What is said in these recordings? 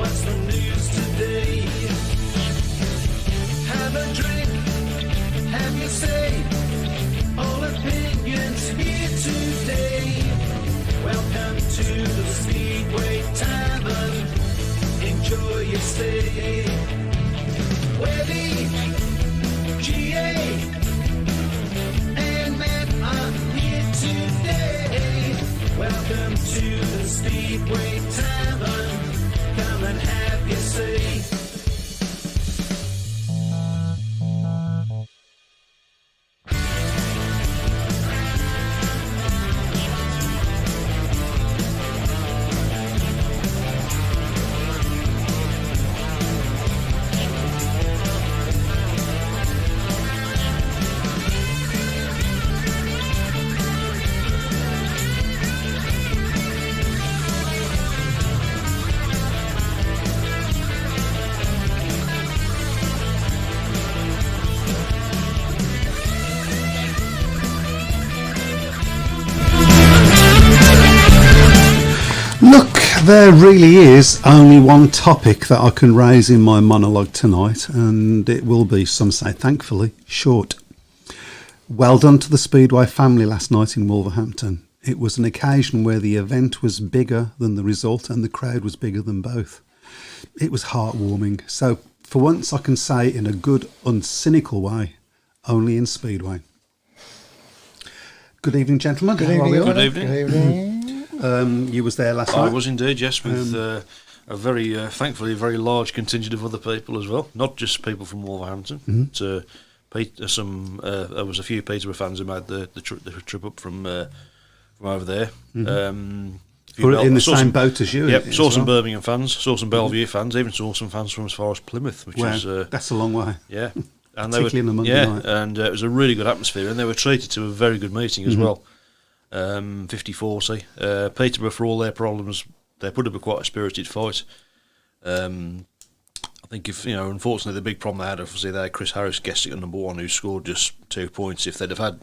What's the news today? Have a drink, have your say. All opinions here today. Welcome to the Speedway Tavern. Enjoy your stay. Willie, GA, and Matt are here today. Welcome to the Speedway Tavern. Come and have your say. Look, there really is only one topic that I can raise in my monologue tonight, and it will be, some say thankfully, short. Well done to the Speedway family last night in Wolverhampton. It was an occasion where the event was bigger than the result and the crowd was bigger than both. It was heartwarming, so for once I can say in a good, uncynical way, only in Speedway. Good evening, gentlemen. Good How are we evening. all? Good evening. Good evening. You was there last I night? was indeed, yes, with a very, thankfully, a very large contingent of other people as well. Not just people from Wolverhampton. There was a few Peterborough fans who made the trip up from over there. Were in the same boat as you? Yep, saw as some well? Birmingham fans, saw some Bellevue fans, even saw some fans from as far as Plymouth, which Wow, is that's a long way. yeah. And they were, Particularly on a Monday night. and it was a really good atmosphere, and they were treated to a very good meeting as well. 50-40. Peterborough, for all their problems, they put up a quite a spirited fight. I think unfortunately, the big problem they had, obviously, they had Chris Harris guessing at number one, who scored just 2 points. If they'd have had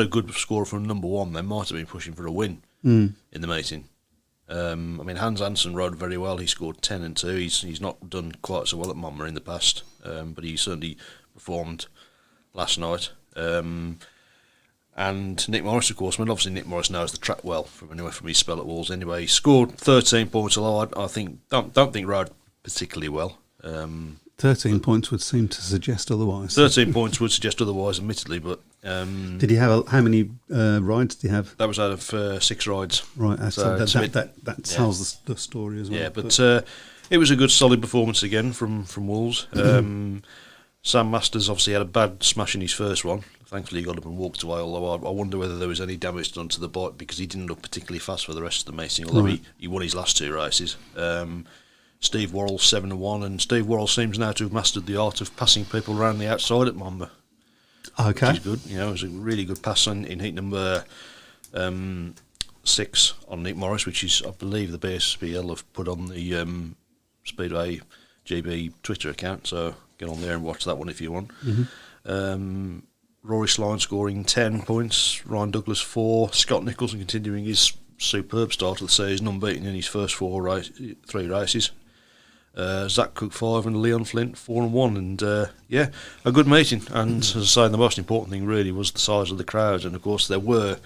a good score from number one, they might have been pushing for a win in the meeting. Hans Hansen rode very well. He scored 10 and 2. He's not done quite so well at Monmouth in the past, but he certainly performed last night. And Nick Morris, of course. Obviously Nick Morris knows the track well from his spell at Wolves. Anyway, he scored 13 points. Although I don't think rode particularly well. 13 points would seem to suggest otherwise. 13 points would suggest otherwise, admittedly. But did he have how many rides did he have? that was out of 6 rides. Right, So it's a bit- that tells the story as well. Yeah, but it was a good, solid performance again from Wolves. Sam Masters obviously had a bad smash in his first one. Thankfully, he got up and walked away. Although I wonder whether there was any damage done to the bike, because he didn't look particularly fast for the rest of the meeting. Although he won his last 2 races. Steve Worrell 7-1, and Steve Worrell seems now to have mastered the art of passing people around the outside at Monmouth. Okay. Which is good. It was a really good pass in heat number 6 on Nick Morris, which is, I believe, the BSPL have put on the Speedway GB Twitter account. So get on there and watch that one if you want. Rory Sline scoring 10 points, Ryan Douglas 4, Scott Nicholson continuing his superb start of the season, unbeaten in his first 3 races. Zach Cook 5 and Leon Flint 4 and 1, and a good meeting. And as I say, the most important thing really was the size of the crowd, and of course there were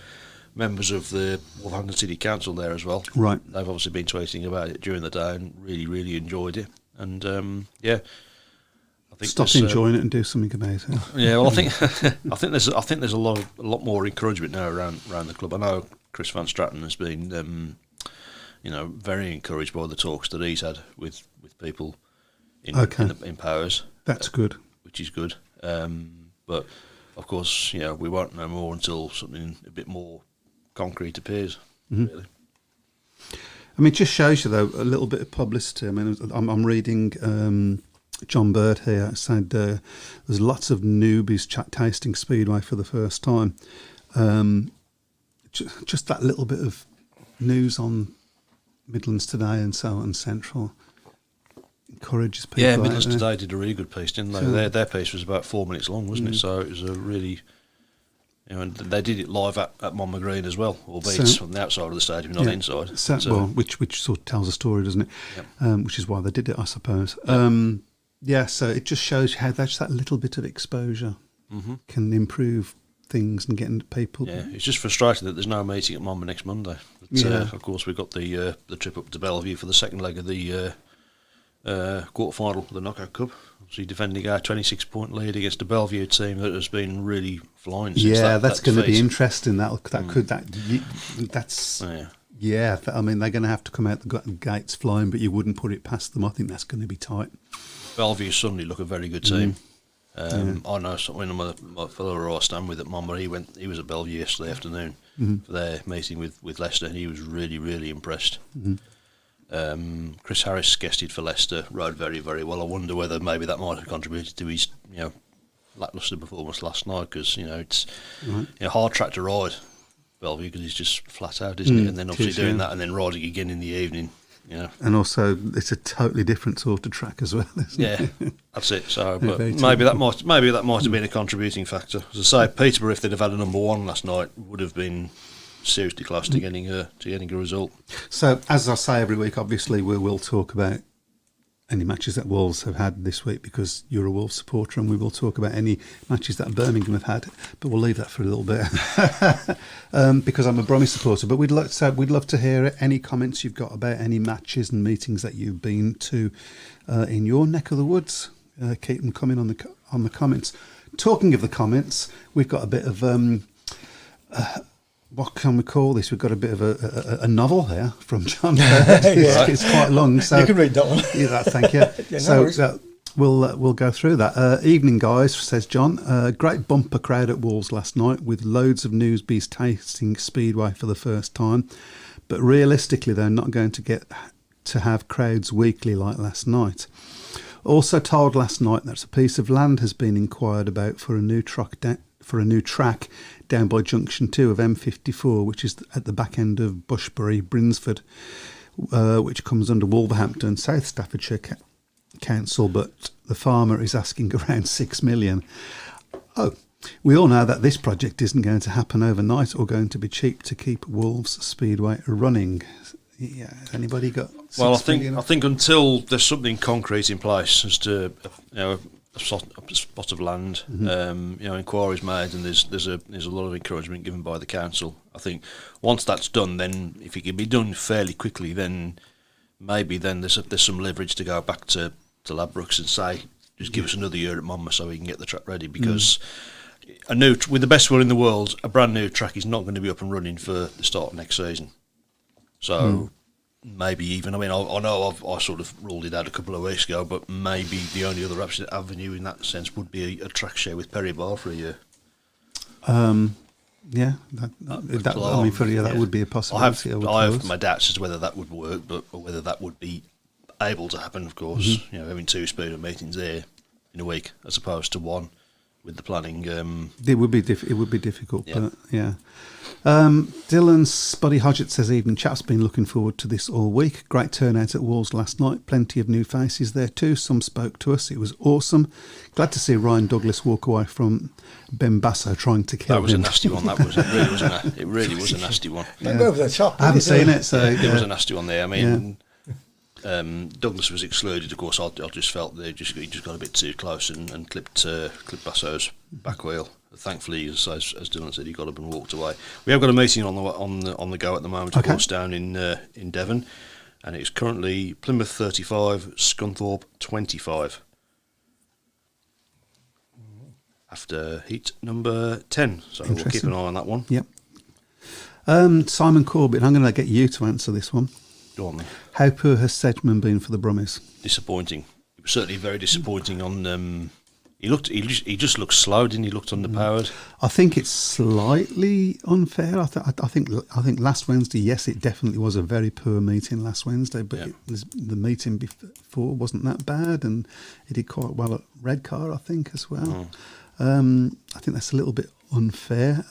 members of the Wolverhampton City Council there as well. Right. They've obviously been tweeting about it during the day and really enjoyed it. And I think Stop enjoying it and do something about it. yeah, well, I think there's a lot more encouragement now around the club. I know Chris Van Stratton has been very encouraged by the talks that he's had with people in Powers. That's good. Which is good. But of course, we won't know more until something a bit more concrete appears. Really. It just shows you, though, a little bit of publicity. I'm reading John Bird here said there's lots of newbies tasting Speedway for the first time. Just that little bit of news on Midlands Today and so on, Central, encourages people. Yeah, Midlands Today did a really good piece, didn't they? Sure. Their piece was about 4 minutes long, wasn't it? So it was a really You know, and they did it live at Monmouth Green as well, albeit it's from the outside of the stadium, not inside. Well, which sort of tells a story, doesn't it? Yep. Which is why they did it, I suppose. So it just shows you how just that little bit of exposure can improve things and getting people. Yeah, it's just frustrating that there's no meeting at Monmouth next Monday. But, of course, we've got the trip up to Bellevue for the second leg of the quarter final of the Knockout Cup. Obviously defending our 26-point lead against a Bellevue team that has been really flying since that's going to be defeat. interesting. I mean, they're going to have to come out the gates flying, but you wouldn't put it past them. I think that's going to be tight. Bellevue suddenly look a very good team. I know when my fellow who I stand with at Monmouth, he was at Bellevue yesterday afternoon for their meeting with Leicester, and he was really, really impressed. Chris Harris guested for Leicester, rode very, very well. I wonder whether maybe that might have contributed to his lacklustre performance last night, because it's a hard track to ride, Bellevue, because he's just flat out, isn't it? And then obviously doing that and then riding again in the evening. And also it's a totally different sort of track as well, isn't it? That's it. So, but maybe that might have been a contributing factor. As I say, Peterborough, if they'd have had a number one last night, would have been seriously close to getting a result. So, as I say every week, obviously we will talk about any matches that Wolves have had this week, because you're a Wolves supporter, and we will talk about any matches that Birmingham have had, but we'll leave that for a little bit because I'm a Bromley supporter. But we'd love to hear any comments you've got about any matches and meetings that you've been to in your neck of the woods. Keep them coming on the comments. Talking of the comments, we've got a bit of what can we call this? We've got a bit of a novel here from John. It's quite long, so you can read that one. Thank you. We'll go through that. Evening, guys, says John. Great bumper crowd at Wolves last night, with loads of newsbees tasting Speedway for the first time. But realistically, they're not going to get to have crowds weekly like last night. Also told last night that a piece of land has been inquired about for a new track down by Junction 2 of M54, which is at the back end of Bushbury, Brinsford, which comes under Wolverhampton, South Staffordshire Council, but the farmer is asking around 6 million. Oh, we all know that this project isn't going to happen overnight or going to be cheap to keep Wolves Speedway running. Yeah, anybody got? Well, I think until there's something concrete in place as to a spot of land, inquiries made, and there's a lot of encouragement given by the council. I think once that's done, then if it can be done fairly quickly, then maybe there's some leverage to go back to Ladbrokes and say, just give us another year at Monmouth so we can get the track ready, because with the best will in the world, a brand new track is not going to be up and running for the start of next season. So maybe even, I know I sort of ruled it out a couple of weeks ago, but maybe the only other avenue in that sense would be a track share with Perry Bar for a year. That would be a possibility. I have my doubts as to whether that would work, or whether that would be able to happen. Of course, having two Speedway meetings there in a week as opposed to one with the planning. It would be difficult, but yeah. Dylan Spuddy Hodgett says, evening chaps, been looking forward to this all week. Great turnout at Wolves last night, plenty of new faces there too. Some spoke to us, it was awesome. Glad to see Ryan Douglas walk away from Ben Basso trying to kill him. That was a nasty one, it really was a nasty one. Over the top, I haven't seen it, so it was a nasty one there. I mean, Douglas was excluded, of course. I just felt he just got a bit too close and clipped Basso's back wheel. Thankfully, as Dylan said, he got up and walked away. We have got a meeting on the go at the moment, of course, down in Devon, and it's currently Plymouth 35, Scunthorpe 25. After heat number 10, so we'll keep an eye on that one. Yep. Simon Corbett, I'm going to get you to answer this one. Go on then. How poor has Sedgman been for the Brummies? Disappointing. It was certainly very disappointing on. He just looked slow, didn't he? Looked underpowered. I think it's slightly unfair. I think last Wednesday, yes, it definitely was a very poor meeting last Wednesday, but the meeting before wasn't that bad, and he did quite well at Redcar, I think, as well. I think that's a little bit unfair.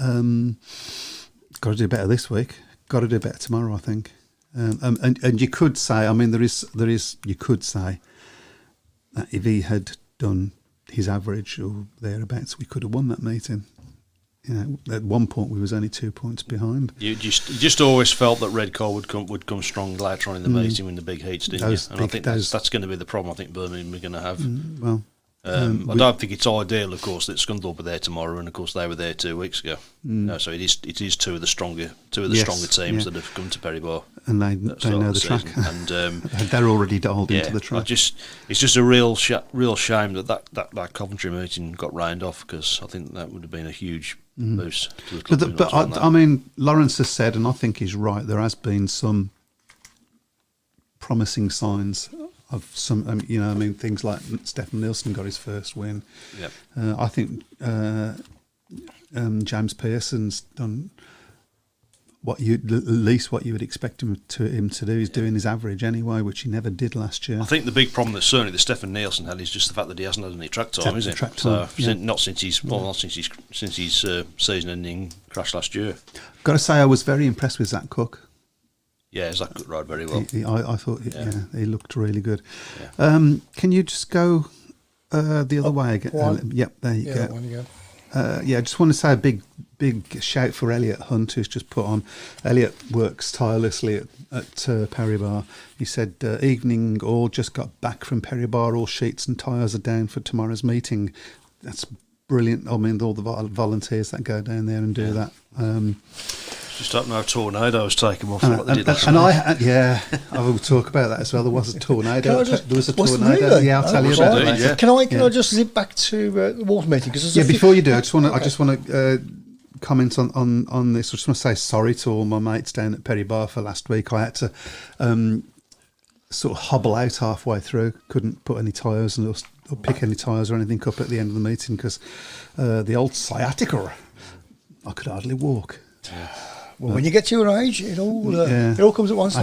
Got to do better this week. Got to do better tomorrow, I think. And you could say, you could say that if he had done his average or thereabouts, we could have won that meeting. at one point we was only 2 points behind. You just always felt that Red Car would come strong later on in the meeting in the big heats, didn't you? And I think that's going to be the problem. I think Birmingham are going to have. I don't think it's ideal, of course, that Scunthorpe will be there tomorrow, and of course they were there 2 weeks ago. No, so it is two of the stronger teams that have come to Perry Bar, and they know the track, and they're already dialed into the track. It's just a real shame that Coventry meeting got rained off, because I think that would have been a huge boost to the club. But I mean, Lawrence has said, and I think he's right, there has been some promising signs of some, things like Stefan Nielsen got his first win. Yep. I think James Pearson's done at least what you would expect him to do. He's doing his average anyway, which he never did last year. I think the big problem that certainly the Stefan Nielsen had is just the fact that he hasn't had any track time, is it? Track time, not since his season-ending crash last year. Got to say, I was very impressed with Zach Cook. Yeah, Zach Cook rode very well. I thought he looked really good. Yeah. Can you just go the other way again? Yep, there you go. One you go. I just want to say a big shout for Elliot Hunt, who's just put on. Elliot works tirelessly at Perry Bar. He said, evening, all just got back from Perry Bar, all sheets and tyres are down for tomorrow's meeting. That's brilliant. I mean, all the volunteers that go down there and do that. Just don't know, tornadoes take them off. I will talk about that as well. There was a tornado. There was a tornado. Really? Yeah, I'll tell you about that. Yeah. Can I just zip back to the Wolves meeting? Before you do, I just want to comment on this. I just want to say sorry to all my mates down at Perry Bar for last week. I had to sort of hobble out halfway through. Couldn't put any tyres or pick any tyres or anything up at the end of the meeting because the old sciatica. I could hardly walk. Yeah. Well, when you get to your age, it all comes at once.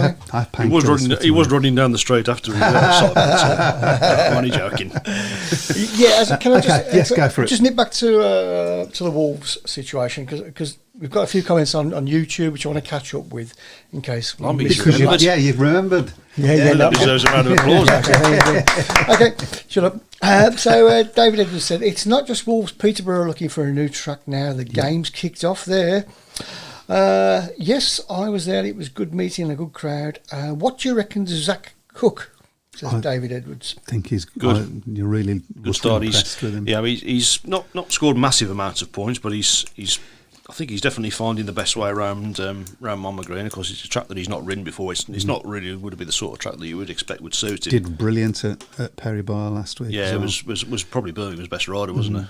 He was running down the street after. I'm only joking. Can I just go for it. Just nip back to the Wolves situation because we've got a few comments on YouTube which I want to catch up with in case. You've remembered. That deserves a round of applause. Okay, shut up. So David Edwards said it's not just Wolves. Peterborough are looking for a new track now. The game's kicked off there. Yes, I was there. It was good meeting and a good crowd. What do you reckon to Zach Cook? Says David Edwards. I think he's good. You're really good start. Impressed with him. Yeah, he's not scored massive amounts of points, but he's. I think he's definitely finding the best way around Monmouth Green. Of course, it's a track that he's not ridden before. It's not really would be the sort of track that you would expect would suit him. Did brilliant at Perry Bar last week. Yeah, it was probably Birmingham's best rider, wasn't it?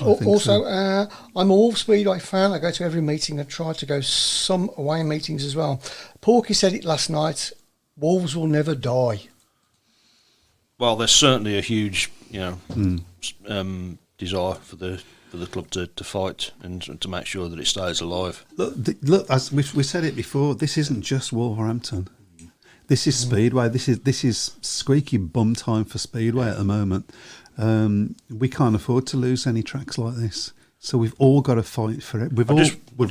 Also, I'm a Wolves Speedway fan. I go to every meeting. I try to go some away meetings as well. Porky said it last night. Wolves will never die. Well, there's certainly a huge, desire for the club to fight and to make sure that it stays alive. Look, as we said it before, this isn't just Wolverhampton. This is Speedway. This is squeaky bum time for Speedway at the moment. We can't afford to lose any tracks like this. So we've all got to fight for it. We've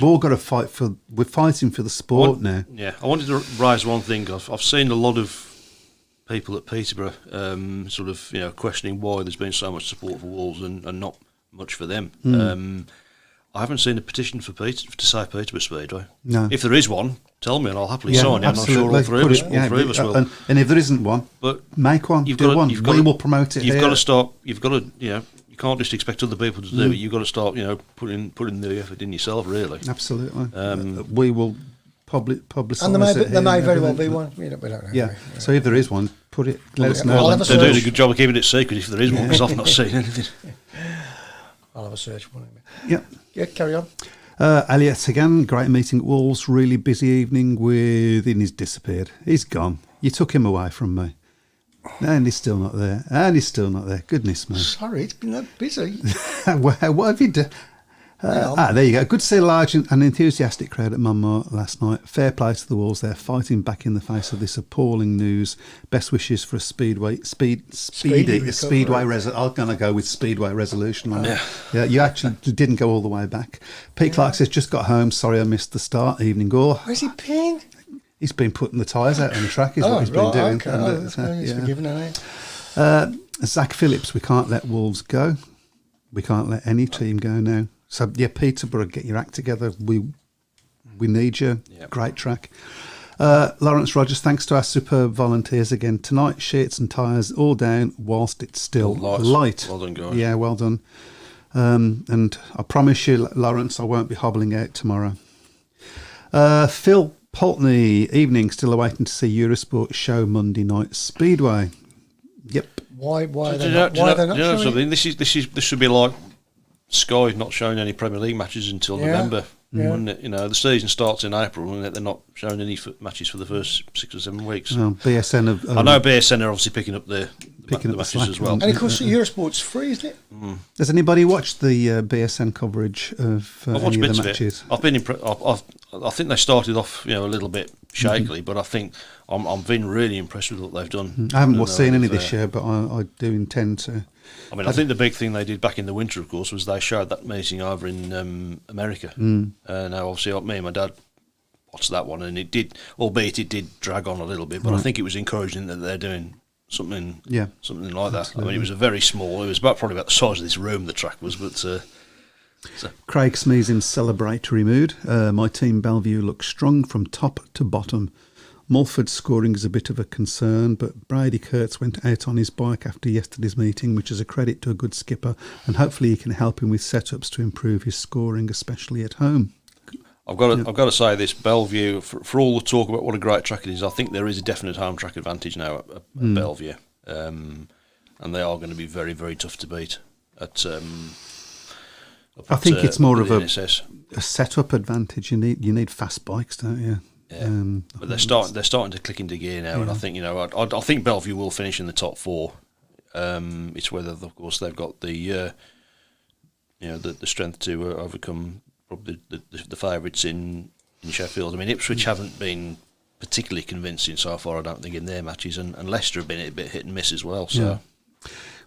all got to fight for. We're fighting for the sport now. Yeah, I wanted to raise one thing. I've seen a lot of people at Peterborough sort of questioning why there's been so much support for Wolves and not much for them. I haven't seen a petition to say Peterborough Speedway. No. If there is one, tell me and I'll happily sign it. I'm sure all three of us will. And if there isn't one, make one. We will promote it. You've got to start. You've got to. You can't just expect other people to do it. You've got to start. Putting the effort in yourself. Really. Absolutely. We will publicise it. And there may very well be one. We don't know. Yeah. So if there is one, put it. Let us know. They're doing a good job of keeping it secret if there is one, because I've not seen anything. I'll have a search for it. Yeah, carry on. Elliot again, great meeting at Wolves, really busy evening and he's disappeared. He's gone. You took him away from me. And he's still not there. Goodness me. Sorry, it's been that busy. What have you done? There you go. Good to see a large and enthusiastic crowd at Monmouth last night. Fair play to the Wolves. They're fighting back in the face of this appalling news. Best wishes for a Speedway resolution. I'm going to go with Speedway resolution on it. Yeah, you actually didn't go all the way back. Pete Clark says, just got home. Sorry I missed the start. Evening gore. Where's he been? He's been putting the tyres out on the track, is what he's been doing. Okay. He's forgiven, hasn't he? Zach Phillips, we can't let Wolves go. We can't let any team go now. So yeah, Peterborough, get your act together. We need you. Yeah. Great track. Lawrence Rogers, thanks to our superb volunteers again tonight. Sheets and tyres all down whilst it's still light. Well done, guys. Yeah, well done. And I promise you, Lawrence, I won't be hobbling out tomorrow. Phil Pulteney, evening, still awaiting to see Eurosport show Monday night Speedway. Yep. Why are Do they you not know showing it? something? This should be like Sky not showing any Premier League matches until November. Yeah. Wouldn't it? You know, the season starts in April, and they're not showing any matches for the first 6 or 7 weeks. Well, BSN have, I know BSN are obviously picking up the matches slack. as well. And of course, Eurosport's free, isn't it? Has anybody watched the BSN coverage of I've watched any of bits the of matches? it. I've been I think they started off, a little bit shakily, but I think I'm been really impressed with what they've done. I haven't seen any this year, but I do intend to. I mean, I think the big thing they did back in the winter, of course, was they showed that meeting over in America. Now, obviously, me and my dad watched that one, and it did, albeit it did drag on a little bit, but I think it was encouraging that they're doing something like that. I mean, it was it was probably about the size of this room, the track was, but... Craig Smee's in celebratory mood. My team Bellevue looks strong from top to bottom. Mulford's scoring is a bit of a concern, but Brady Kurtz went out on his bike after yesterday's meeting, which is a credit to a good skipper, and hopefully he can help him with setups to improve his scoring, especially at home. I've got to say this, Bellevue, for all the talk about what a great track it is, I think there is a definite home track advantage now at Bellevue, and they are going to be very, very tough to beat at. I think it's more of a NSS. setup advantage. You need fast bikes, don't you? Yeah. But they're starting to click into gear now, and I think I think Bellevue will finish in the top 4. It's whether, of course, they've got the the strength to overcome probably the favourites in Sheffield. I mean, Ipswich haven't been particularly convincing so far, I don't think, in their matches, and Leicester have been a bit hit and miss as well. So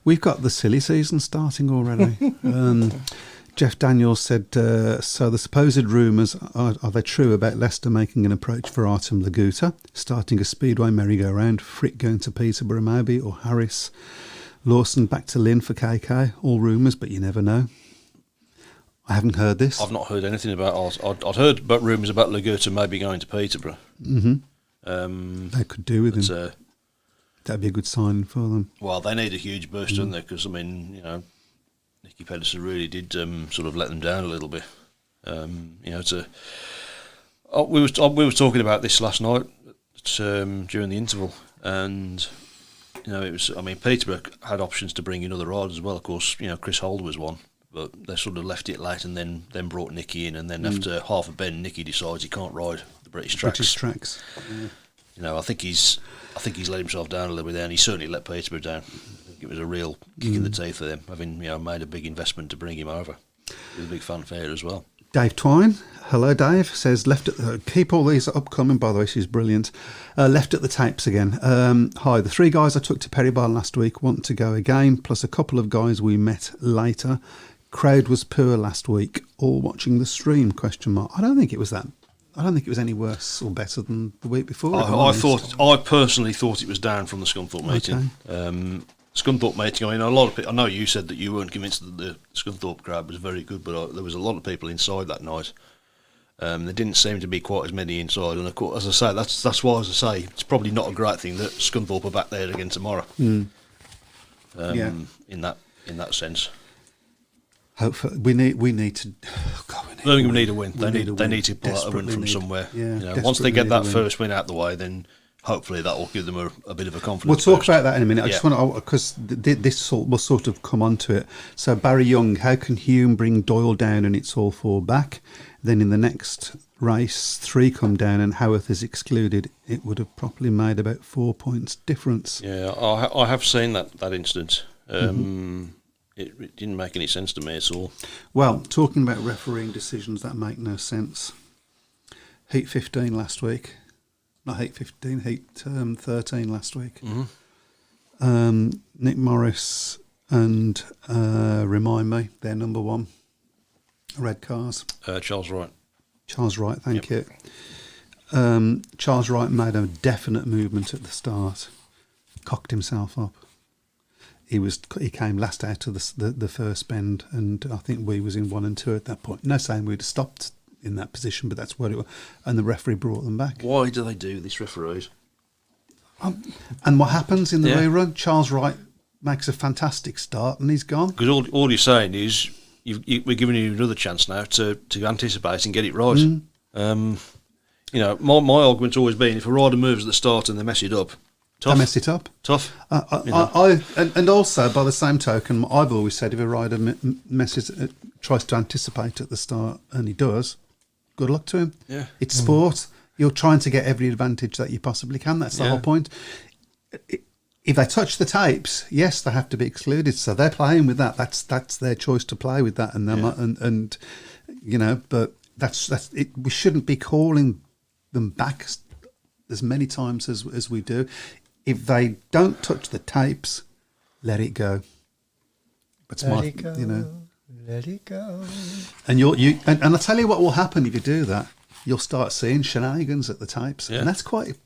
we've got the silly season starting already. Jeff Daniels said, so the supposed rumours, are they true about Leicester making an approach for Artem Laguta, starting a Speedway merry-go-round, Frick going to Peterborough maybe, or Harris, Lawson back to Lynn for KK? All rumours, but you never know. I haven't heard this. I've not heard anything about I'd heard about rumours about Laguta maybe going to Peterborough. They could do with him. That'd be a good sign for them. Well, they need a huge boost, don't they? Because, I mean, Nicky Pedersen really did sort of let them down a little bit. We were talking about this last night during the interval, and it was. I mean, Peterborough had options to bring in other riders as well. Of course, Chris Holder was one, but they sort of left it late and then brought Nicky in, and then after half a bend, Nicky decides he can't ride the British tracks. Yeah. I think he's let himself down a little bit there, and he certainly let Peterborough down. It was a real kick in the teeth for them, having made a big investment to bring him over with a big fanfare as well. Dave Twine, hello Dave, says keep all these upcoming, by the way, she's brilliant. Left at the tapes again. Hi, the 3 guys I took to Perrybar last week want to go again, plus a couple of guys we met later. Crowd was poor last week, all watching the stream, ? I don't think it was any worse or better than the week before. I personally thought it was down from the Scunthorpe meeting. Okay. Scunthorpe meeting, I mean, a lot of people, I know you said that you weren't convinced that the Scunthorpe crowd was very good, but there was a lot of people inside that night. There didn't seem to be quite as many inside, and of course, as I say, that's why, as I say, it's probably not a great thing that Scunthorpe are back there again tomorrow. In that sense. Hopefully, we need to. Birmingham need a win. They need to pull out a win from somewhere. Yeah, once they get that first win out the way, then hopefully that will give them a bit of a confidence. We'll talk about that in a minute. I just want to, because this will sort of come onto it. So Barry Young, how can Hume bring Doyle down and it's all 4 back? Then in the next race, 3 come down and Howarth is excluded. It would have probably made about 4 points difference. Yeah, I have seen that incident. It didn't make any sense to me at all. Well, talking about refereeing decisions that make no sense. Heat 15 last week. Not Heat 15, Heat 13 last week. Nick Morris and, remind me, their number 1. Red cars. Charles Wright. Charles Wright, thank you. Charles Wright made a definite movement at the start. Cocked himself up. he came last out of the first bend, and I think we was in 1 and 2 at that point. No saying we'd have stopped in that position, but that's what it was. And the referee brought them back. Why do they do this, referees? And what happens in the rerun? Charles Wright makes a fantastic start, and he's gone. Because all you're saying is we're giving you another chance now to anticipate and get it right. You know, my argument's always been if a rider moves at the start and they mess it up, tough. They mess it up. Tough. And also, by the same token, I've always said if a rider tries to anticipate at the start, and he does, good luck to him. Yeah. It's sport. You're trying to get every advantage that you possibly can. That's the whole point. If they touch the tapes, yes, they have to be excluded. So they're playing with that. That's their choice to play with that, and you know. But that's it. We shouldn't be calling them back as many times as we do. If they don't touch the tapes, let it go. That's Let it go. You know. Let it go. And and I'll tell you what will happen if you do that. You'll start seeing shenanigans at the tapes, and that's quite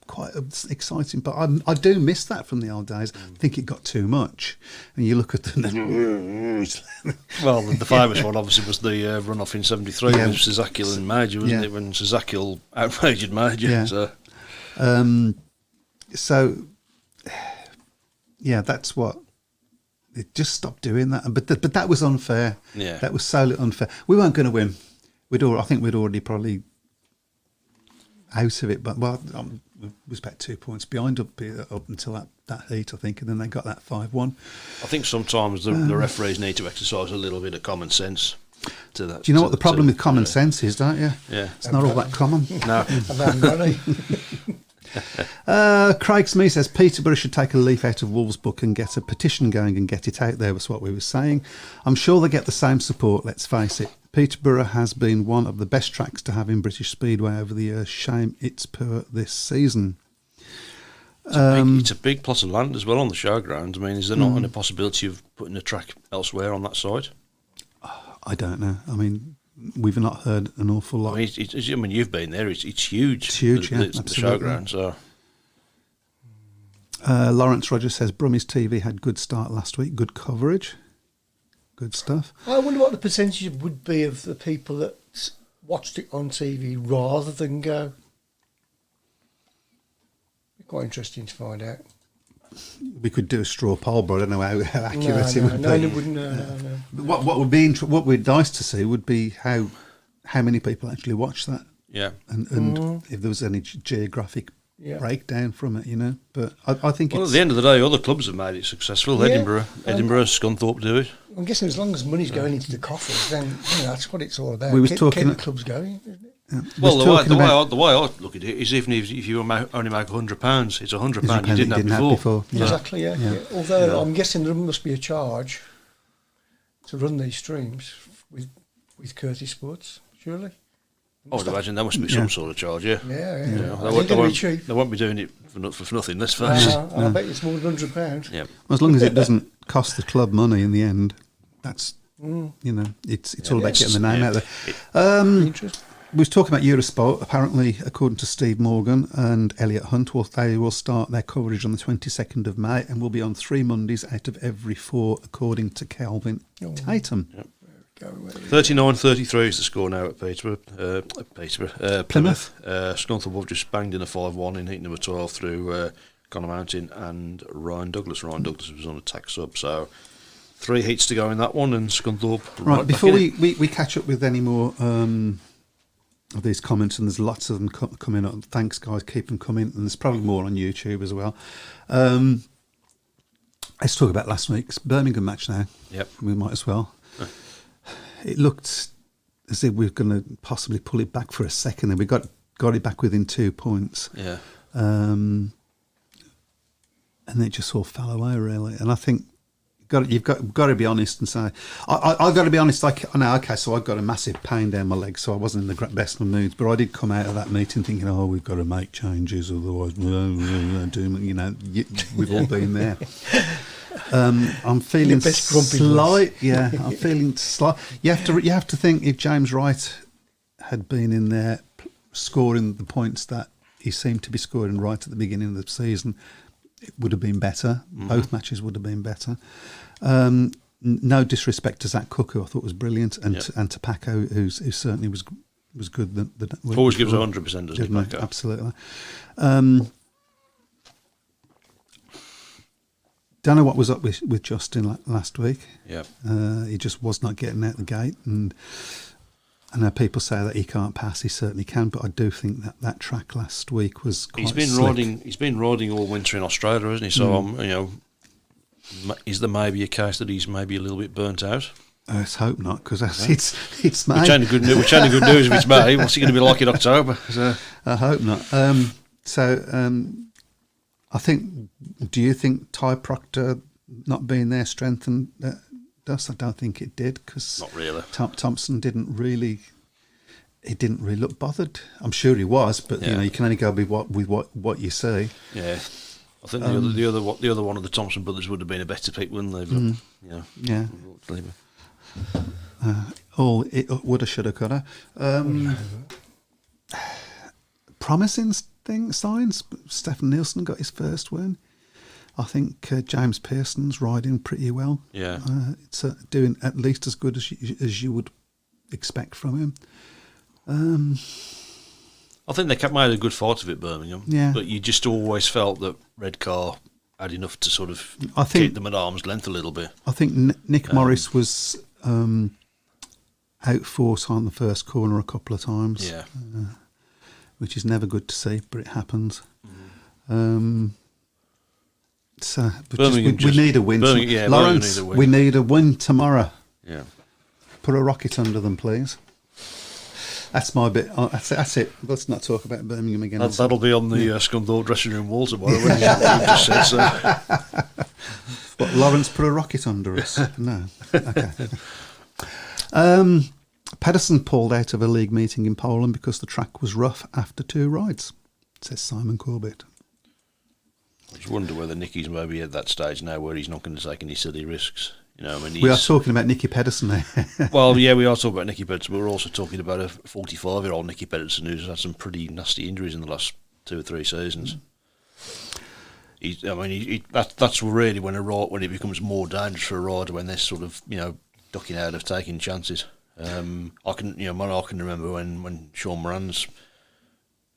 exciting. But I do miss that from the old days. I think it got too much, and you look at them. Well, the famous one obviously was the run-off in '73 with Suzakiel and Major, wasn't it? When Suzakiel outraged Major. Yeah. So, that's what. It just stopped doing that, but that was unfair. Yeah, that was so unfair. We weren't going to win. I think we'd already probably out of it, but it was about 2 points behind up until that heat, I think, and then they got that 5-1. I think sometimes the referees need to exercise a little bit of common sense to that. Do you know what the problem with common sense is, don't you? Yeah. It's not all that common. No. Craig Smith says Peterborough should take a leaf out of Wolves' book and get a petition going and get it out there, was what we were saying. I'm sure they get the same support, let's face it. Peterborough has been one of the best tracks to have in British Speedway over the years. Shame it's poor this season. It's a big plot of land as well on the showground. I mean, is there not any possibility of putting a track elsewhere on that site? I don't know. I mean, we've not heard an awful lot. I mean, you've been there. It's huge. It's huge, the showground. So. Lawrence Rogers says Brummie's TV had good start last week. Good coverage. Good stuff. I wonder what the percentage would be of the people that watched it on TV rather than go. Be quite interesting to find out. We could do a straw poll, but I don't know how accurate it would be. No, it wouldn't. No. What would be what would nice to see would be how many people actually watch that. Yeah, and if there was any geographic breakdown from it, you know. But I think at the end of the day, other clubs have made it successful. Yeah. Edinburgh, Scunthorpe do it. I'm guessing as long as money's going into the coffers, then that's what it's all about. We was keep talking the clubs going, isn't it? Yeah. Well, the way I look at it is, even if you only make £100, it's £100 you didn't have before. Yeah. Exactly, yeah. Although I'm guessing there must be a charge to run these streams with Curtis Sports, surely. I would imagine there must be some sort of charge, yeah. Yeah. They won't be doing it for nothing, let's face it. I bet it's more than £100. Yeah. Well, as long as it doesn't cost the club money in the end, that's it's all about getting the name out there. Interesting. We was talking about Eurosport. Apparently, according to Steve Morgan and Elliot Hunt, they will start their coverage on the 22nd of May and will be on 3 Mondays out of every 4, according to Calvin Tatum. Yep. 39-33 is the score now at Plymouth. Scunthorpe have just banged in a 5-1 in heat number 12 through Connor Mountain and Ryan Douglas. Ryan Douglas was on a tack sub, so 3 heats to go in that one, and Scunthorpe right before we catch up with any more of these comments, and there's lots of them coming up. Thanks, guys, keep them coming, and there's probably more on YouTube as well. Let's talk about last week's Birmingham match now. Yep, we might as well. It looked as if we were going to possibly pull it back for a second, and we got it back within 2 points. Yeah, and it just all fell away really. And I think you've got to be honest and say, I've got to be honest. So I've got a massive pain down my leg, so I wasn't in the best of moods. But I did come out of that meeting thinking, we've got to make changes, otherwise, we've all been there. I'm feeling slight. Yeah, I'm feeling slight. You have to think if James Wright had been in there scoring the points that he seemed to be scoring right at the beginning of the season, it would have been better. Both matches would have been better. No disrespect to Zach Cook, who I thought was brilliant, and to Paco, who certainly was good. Always gives 100%, doesn't he, Paco? Absolutely. Don't know what was up with Justin last week. Yeah. He just was not getting out the gate, and I know people say that he can't pass. He certainly can, but I do think that track last week was quite slick. He's been riding all winter in Australia, hasn't he? So is there maybe a case that he's maybe a little bit burnt out? Let's hope not, because it's May. Which ain't good news if it's May. What's he going to be like in October? So. I hope not. I think. Do you think Ty Proctor not being there strengthened us? I don't think it did, because not really. Thompson didn't really look bothered. I'm sure he was, but you can only go with what you see. Yeah. I think the other one of the Thompson brothers would have been a better pick, wouldn't they? But, yeah. All it woulda, shoulda, coulda. Promising signs. Stefan Nielsen got his first win. I think James Pearson's riding pretty well. Yeah, it's doing at least as good as you would expect from him. I think they made a good fight of it, Birmingham. Yeah. But you just always felt that Redcar had enough to sort of keep them at arm's length a little bit. I think Nick Morris was outfought on the first corner a couple of times. Yeah. Which is never good to see, but it happens. We need a win. Lawrence, we need a win tomorrow. Yeah. Put a rocket under them, please. That's my bit. That's it. Let's not talk about Birmingham again. That'll be on the Scunthorpe dressing room wall tomorrow. You've just said so. What, Lawrence put a rocket under us? No. Okay. Pedersen pulled out of a league meeting in Poland because the track was rough after 2 rides, says Simon Corbett. I just wonder whether Nicky's maybe at that stage now where he's not going to take any silly risks. We are talking about Nicky Pedersen now. Well, yeah, we are talking about Nicky Pedersen, but we're also talking about a 45-year-old Nicky Pedersen who's had some pretty nasty injuries in the last 2 or 3 seasons. That's really when it becomes more dangerous for a rider, when they're sort of ducking out of taking chances. I can remember when Sean Moran's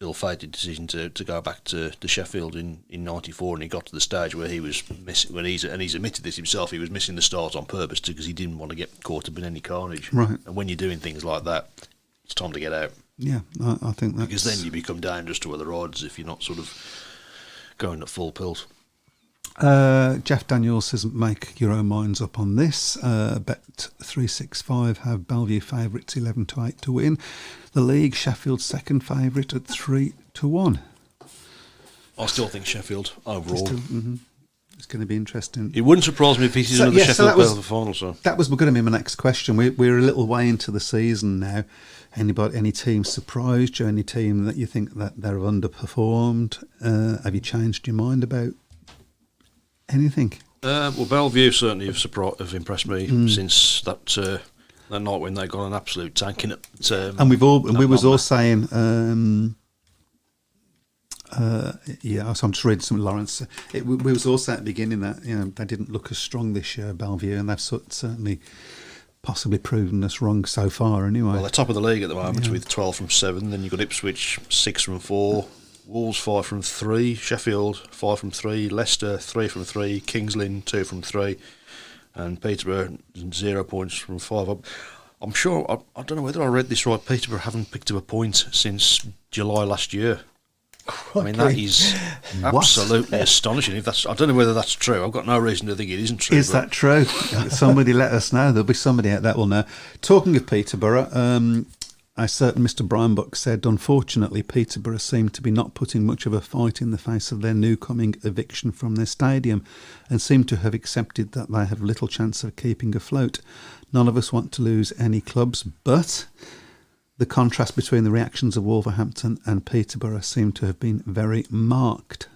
ill-fated decision to go back to Sheffield in '94, and he got to the stage where he was missing, and he's admitted this himself, he was missing the start on purpose because he didn't want to get caught up in any carnage. Right. And when you're doing things like that, it's time to get out. Yeah, I think that, because then you become dangerous to other riders if you're not sort of going at full pilt. Jeff Daniels says, make your own minds up on this. Bet 365 have Bellevue favourites 11-8 to win the league. Sheffield second favourite at 3-1. I still think Sheffield overall. It's going to be interesting. It wouldn't surprise me if he's another Sheffield player for the final. So that was going to be my next question. We're a little way into the season now. Any team surprised you? Any team that you think that they've underperformed? Have you changed your mind about anything? Well, Bellevue certainly have impressed me since that night when they got an absolute tanking it. And we was all saying, so I'm just reading some Lawrence. We was all saying at the beginning that they didn't look as strong this year, Bellevue, and they've certainly possibly proven us wrong so far. Anyway, well, they're top of the league at the moment with 12 from 7. Then you've got Ipswich 6 from 4. Wolves 5 from 3, Sheffield 5 from 3, Leicester 3 from 3, Kings Lynn 2 from 3, and Peterborough 0 points from 5. I'm sure, I don't know whether I read this right, Peterborough haven't picked up a point since July last year. I mean, that is absolutely astonishing. I don't know whether that's true. I've got no reason to think it isn't true. Is that true? Somebody let us know. There'll be somebody out that will know. Talking of Peterborough, a certain Mr. Brian Buck said, unfortunately, Peterborough seem to be not putting much of a fight in the face of their new coming eviction from their stadium and seem to have accepted that they have little chance of keeping afloat. None of us want to lose any clubs, but the contrast between the reactions of Wolverhampton and Peterborough seem to have been very marked.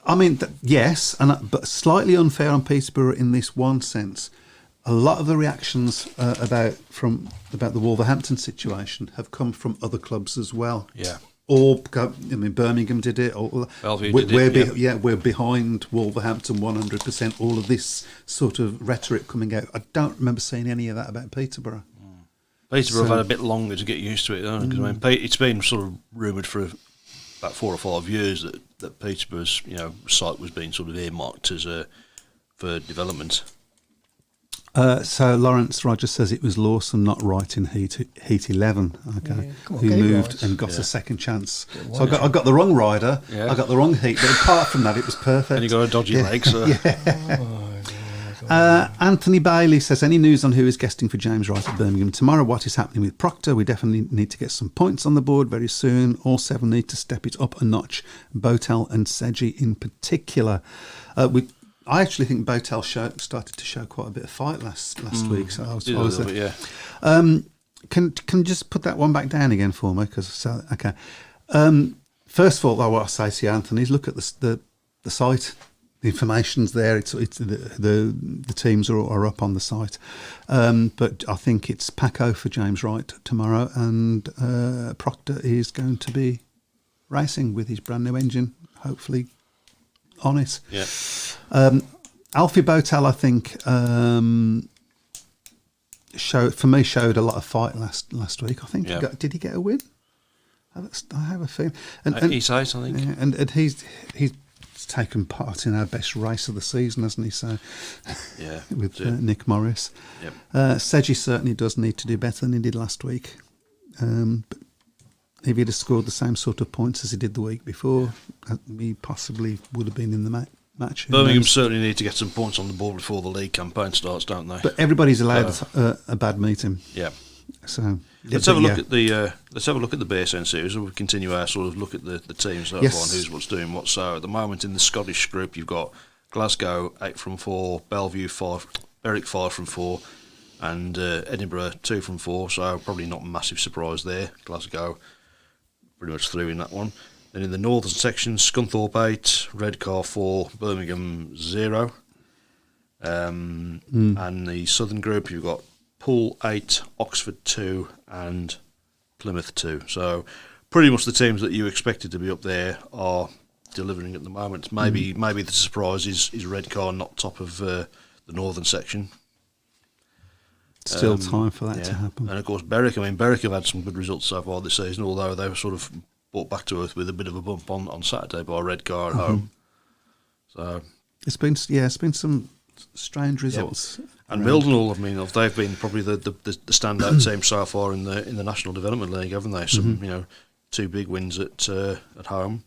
I mean, yes, but slightly unfair on Peterborough in this one sense. A lot of the reactions about the Wolverhampton situation have come from other clubs as well. Yeah. Birmingham did it. Bellevue we're, did it, we're behind Wolverhampton 100%. All of this sort of rhetoric coming out. I don't remember seeing any of that about Peterborough. Peterborough have had a bit longer to get used to it, though, because it's been sort of rumoured for about 4 or 5 years that Peterborough's site was being sort of earmarked as for development. So Lawrence Rogers says it was Lawson, not Wright in Heat 11. Okay, Come on, who get it moved right. and got a second chance. So I got the wrong rider. Yeah. I got the wrong heat, but apart from that, it was perfect. And you got a dodgy leg, so Anthony Bailey says, any news on who is guesting for James Wright at Birmingham tomorrow? What is happening with Proctor? We definitely need to get some points on the board very soon. All 7 need to step it up a notch. Botel and Seji in particular. I actually think Botel started to show quite a bit of fight last week. So I was bit, yeah. Can just put that one back down again for me? Okay. First of all, what I say to you, Anthony, is look at the site. The information's there. It's the teams are up on the site, but I think it's Paco for James Wright tomorrow, and Proctor is going to be racing with his brand new engine, hopefully on it. Yeah. Alfie Botel, I think, showed a lot of fight last week. I think did he get a win? I have a feeling. And East 8, I think. Yeah, and he's taken part in our best race of the season, hasn't he? So, yeah, with Nick Morris. Yep. Seji certainly does need to do better than he did last week. But if he'd have scored the same sort of points as he did the week before, he possibly would have been in the match. Birmingham certainly need to get some points on the board before the league campaign starts, don't they? But everybody's allowed a bad meeting. Yeah. So let's have a look at the BSN series, and we'll continue our sort of look at the teams and who's what's doing what. So at the moment in the Scottish group, you've got Glasgow 8 from 4, Bellevue 5, Berwick 5 from 4, and Edinburgh 2 from 4. So probably not a massive surprise there. Glasgow pretty much through in that one. Then in the northern section, Scunthorpe 8, Redcar 4, Birmingham 0. And the southern group, you've got Poole 8, Oxford 2, and Plymouth 2. So pretty much the teams that you expected to be up there are delivering at the moment. Maybe the surprise is Redcar not top of the northern section. Still time for that to happen. And of course Berwick have had some good results so far this season, although they were sort of brought back to earth with a bit of a bump on Saturday by Redcar at home. So it's been some strange results. Yep. And Mildenhall, they've been probably the standout team so far in the National Development League, haven't they? Some 2 big wins at home.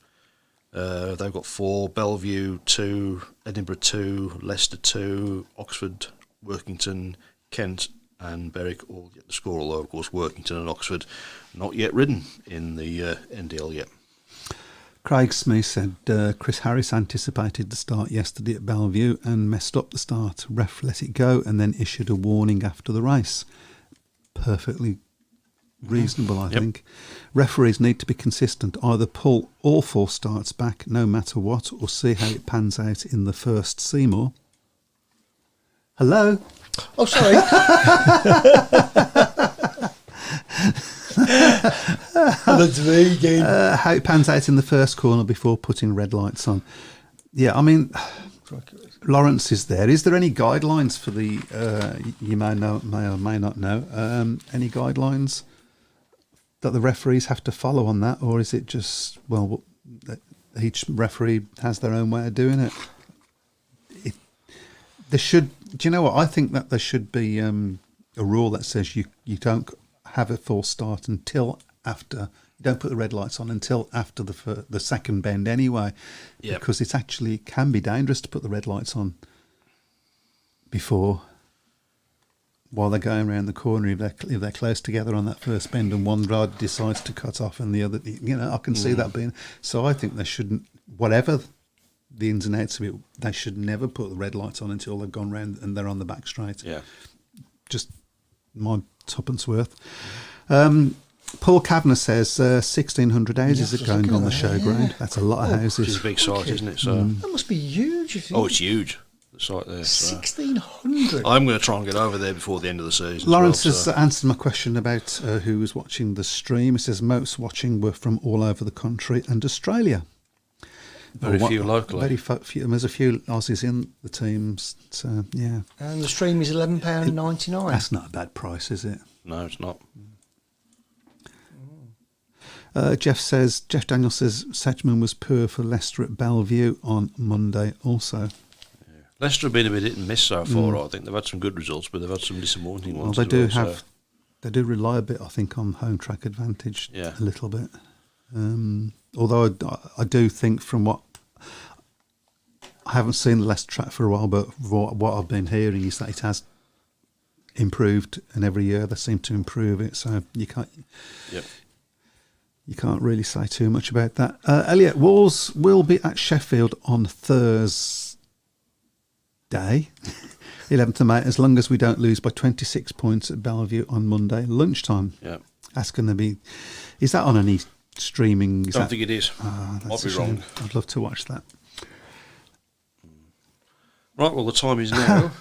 They've got 4: Bellevue 2, Edinburgh 2, Leicester 2, Oxford, Workington, Kent, and Berwick all yet to score. Although of course Workington and Oxford not yet ridden in the NDL yet. Craig Smith said Chris Harris anticipated the start yesterday at Bellevue and messed up the start. Ref let it go and then issued a warning after the race. Perfectly reasonable, I think. Referees need to be consistent. Either pull all 4 starts back, no matter what, or see how it pans out in the first Seymour. Hello? Oh, sorry. That's me again. How it pans out in the first corner before putting red lights on. Yeah, Lawrence is there. Is there any guidelines for the? You may or may not know. Any guidelines that the referees have to follow on that, or is it just each referee has their own way of doing it? There should. Do you know what? I think that there should be a rule that says you don't have a full start until after. You don't put the red lights on until after the second bend anyway, because it actually can be dangerous to put the red lights on before, while they're going around the corner. If they're close together on that first bend and one rider decides to cut off and the other, I can see that being. So I think they shouldn't, whatever the ins and outs of it, they should never put the red lights on until they've gone round and they're on the back straight. Yeah, just my tuppence worth. Paul Kavanagh says 1,600 houses are going on the showground. Yeah. That's a lot of houses. It's a big site, isn't it? So that must be huge. Oh, it's huge. site there. So. 1,600. I'm going to try and get over there before the end of the season. Lawrence as well, has answered my question about who was watching the stream. He says most watching were from all over the country and Australia. Very few locally. Very few. There's a few Aussies in the teams. So, yeah. And the stream is £11.99. That's not a bad price, is it? No, it's not. Jeff Daniel says Sedgman was poor for Leicester at Bellevue on Monday also. Leicester have been a bit hit and miss so far. I think they've had some good results, but they've had some disappointing ones. Well, they do rely a bit, I think, on home track advantage a little bit. Although I do think from what I haven't seen the Leicester track for a while, but what I've been hearing is that it has improved, and every year they seem to improve it. So you can't. Yep. You can't really say too much about that. Elliot, Wolves will be at Sheffield on Thursday, 11th of May, as long as we don't lose by 26 points at Bellevue on Monday lunchtime. Yeah. That's going to be... Is that on any streaming? I don't think it is. Might be wrong. I'd love to watch that. Right, well, the time is now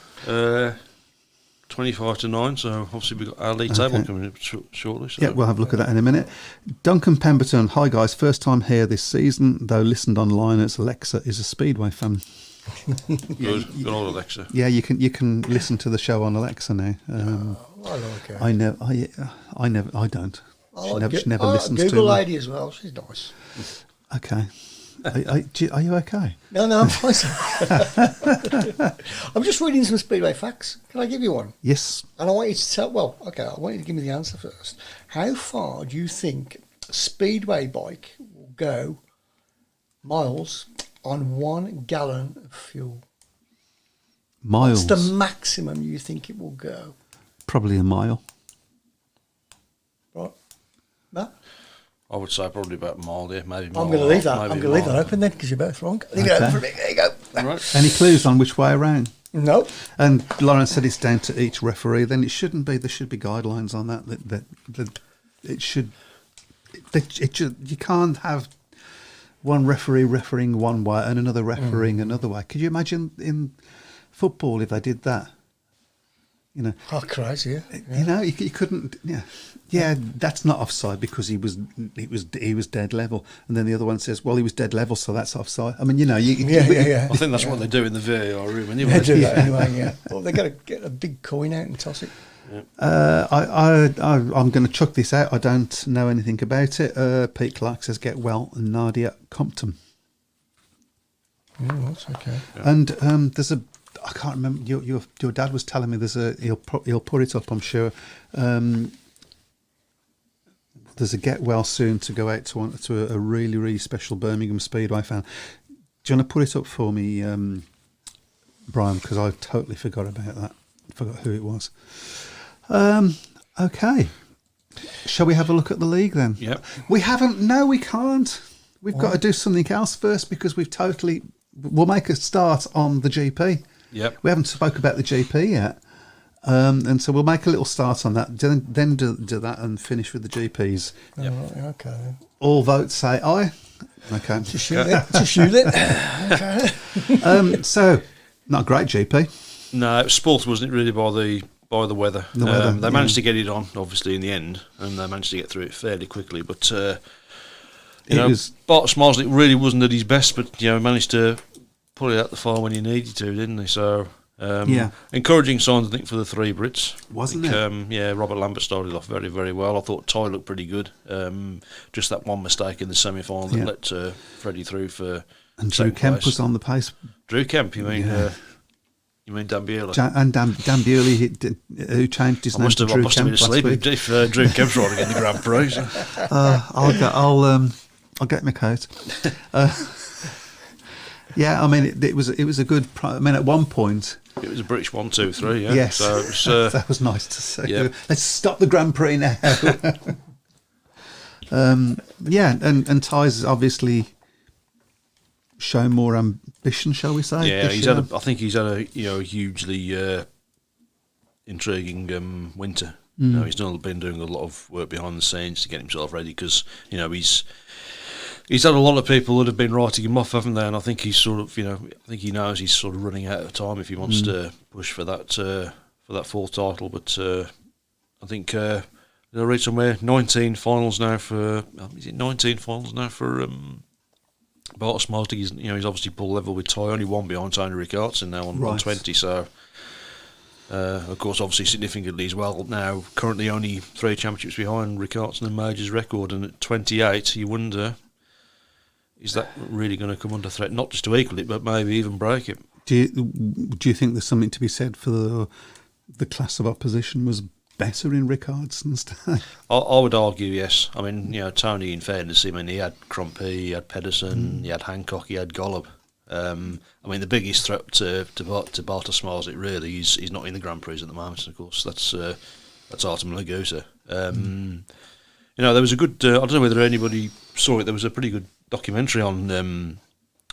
25 to 9, so obviously we've got our league table coming up shortly. So. Yeah, we'll have a look at that in a minute. Duncan Pemberton, hi guys, first time here this season, though listened online as Alexa is a Speedway fan. Good old Alexa. Yeah, you can listen to the show on Alexa now. I like her. I don't. She never listens to me. Google lady as well. She's nice. Okay. Are you okay? No, I'm fine. I'm just reading some Speedway facts. Can I give you one? Yes. And I want you to tell. Well, okay. I want you to give me the answer first. How far do you think a Speedway bike will go miles on 1 gallon of fuel? Miles. What's the maximum you think it will go? Probably a mile. Right. No? I would say probably about a mile there, maybe. I'm going to leave that. I'm going to leave that open then because you're both wrong. Leave it open for me. There you go. Right. Any clues on which way around? No. And Lawrence said it's down to each referee. Then it shouldn't be. There should be guidelines on that. It should. You can't have one referee refereeing one way and another refereeing another way. Could you imagine in football if they did that? You know. Oh, crazy! Yeah. You know, you couldn't. Yeah, that's not offside because he was dead level, and then the other one says, "Well, he was dead level, so that's offside." I mean, you know, yeah. I think that's what they do in the VAR room anyway. They do that anyway. Yeah. Well, they got to get a big coin out and toss it. I'm going to chuck this out. I don't know anything about it. Pete Clark says, "Get well," and Nadia Compton. Oh, that's okay. Yeah. And there's a. I can't remember. Your dad was telling me he'll put it up. I'm sure. There's a get well soon to go out to a really, really special Birmingham Speedway fan. Do you want to put it up for me, Brian? Because I totally forgot about that. Forgot who it was. Okay. Shall we have a look at the league then? Yep. We haven't. No, we can't. We've got to do something else first because we'll make a start on the GP. Yep. We haven't spoke about the GP yet. And so we'll make a little start on that, then do that and finish with the GPs. Yep. Oh, okay. All votes say aye. Okay. Just shoot it. Okay. So, not a great GP. No, it was sport, wasn't it, really, by the weather. They managed to get it on, obviously, in the end, and they managed to get through it fairly quickly. But, Bart Smileslick really wasn't at his best, but, managed to pull it out the fire when he needed to, didn't he? So... encouraging signs, I think, for the three Brits. Wasn't it? Robert Lambert started off very, very well. I thought Ty looked pretty good. Just that one mistake in the semi-final that let Freddie through for. And Drew Kemp was on the pace. Drew Kemp, you mean? You mean Dan Bewley? And Dan Bewley, who changed his name to Drew Kemp. I must have been asleep if Drew Kemp's riding in the Grand Prix. So. I'll get my coat. Yeah, I mean, it was a good. I mean, at one point. It was a British 1, 2, 3, yeah. Yes, so it was, that was nice to see. Yeah. Let's stop the Grand Prix now. And Ty's obviously shown more ambition, shall we say? Yeah, I think he's had a hugely intriguing winter. He's been doing a lot of work behind the scenes to get himself ready because he's He's had a lot of people that have been writing him off, haven't they? And I think he's sort of, I think he knows he's sort of running out of time if he wants to push for that fourth title. But I think did I read somewhere 19 finals now for? Is it 19 finals now for Bart Smarty? He's obviously pulled level with Ty, only one behind Tony Rickardsson now on 120. So. Of course, obviously significantly as well. Now, currently only 3 championships behind Rickardsson and Major's record, and at 28, you wonder, is that really going to come under threat? Not just to equal it, but maybe even break it. Do you think there's something to be said for the class of opposition was better in Rickardsson's day? I would argue yes. I mean, Tony, in fairness, he had Crumpy, he had Pedersen, he had Hancock, he had Golub. I mean, the biggest threat to Barta Smalls, really, he's not in the Grand Prix at the moment. Of course, that's Artem Lagusa. There was a good. I don't know whether anybody saw it. There was a pretty good documentary on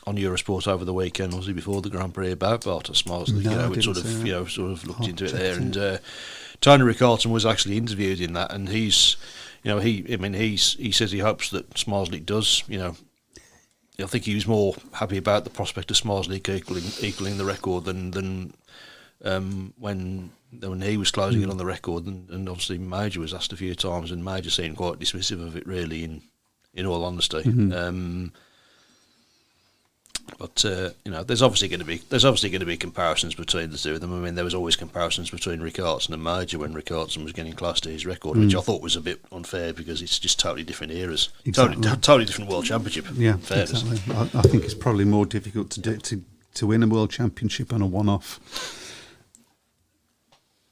Eurosport over the weekend, obviously before the Grand Prix, about Barta Smalls. Which sort of looked into it there. And Tony Rickardsson was actually interviewed in that, and he says he hopes that Smalls does. I think he was more happy about the prospect of Smalls equaling the record than when he was closing in on the record, and obviously Major was asked a few times, and Major seemed quite dismissive of it, really, in all honesty. But there's obviously going to be comparisons between the two of them. I mean, there was always comparisons between Rickardsson and Major when Rickardsson was getting close to his record, which I thought was a bit unfair because it's just totally different eras, totally different world championship. Yeah, exactly. I think it's probably more difficult to win a world championship on a one-off.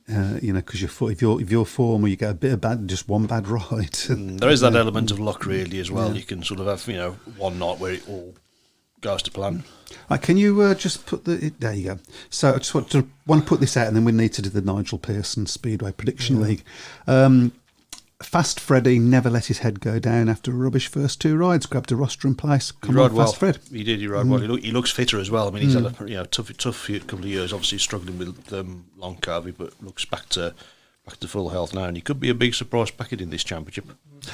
Because if you're form or you get a bit of just one bad ride, there is that element of luck really as well. Yeah. You can sort of have one night where it all goes to plan. Can you just put there you go. So I just want to put this out, and then we need to do the Nigel Pearson Speedway Prediction League. Fast Freddy never let his head go down after a rubbish first 2 rides. Grabbed a rostrum place. Come on, Fast Fred. He did. He rode well. He looks fitter as well. I mean, he's had a tough couple of years. Obviously struggling with long COVID, but looks back to full health now, and he could be a big surprise packet in this championship.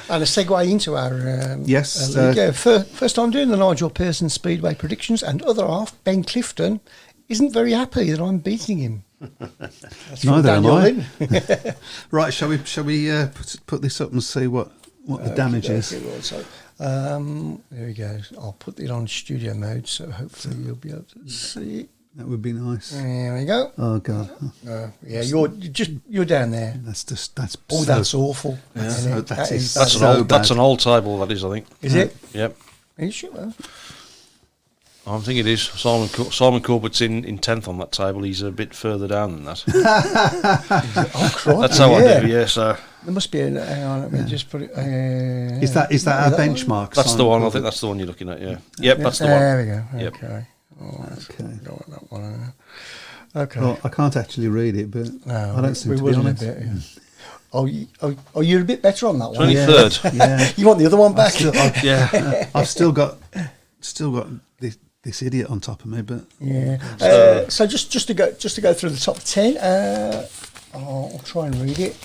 And a segue into our league. First time doing the Nigel Pearson Speedway predictions, and other half, Ben Clifton, isn't very happy that I'm beating him. Neither am I. Right, shall we put this up and see what the damage is? So, there we go. I'll put it on studio mode, so hopefully you'll be able to see it. That would be nice. There we go. Oh God. You're down there. That's awful. Yeah. That's an old table. That is, I think. Is it? Yep. Are you sure? I think it is. Simon Corbett's in 10th on that table. He's a bit further down than that. Crikey, that's how I do. Yeah. So there must be. Hang on. Let me just put it. Is that our benchmark? That's the one. I think that's the one you're looking at. Yeah. Yep. That's the one. There we go. Yep. Okay. That one. Okay. Well, I can't actually read it, but I don't seem to be on it. You're a bit better on that one. Only third. Yeah. You want the other one back? I've still got this idiot on top of me, but yeah. So just to go through the top 10, I'll try and read it.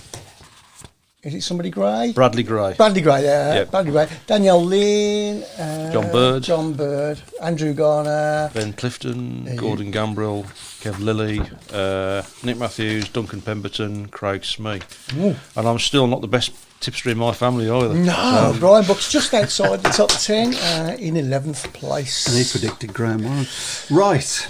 Is it somebody Gray? Bradley Gray. Bradley Gray. Danielle Lynn. John Bird. Andrew Garner. Ben Clifton. Gordon Gambrill. Kev Lilly. Nick Matthews. Duncan Pemberton. Craig Smee. And I'm still not the best tipster in my family either. No, Brian Buck's just outside the top 10 in 11th place. And he predicted Graham Warren. Right.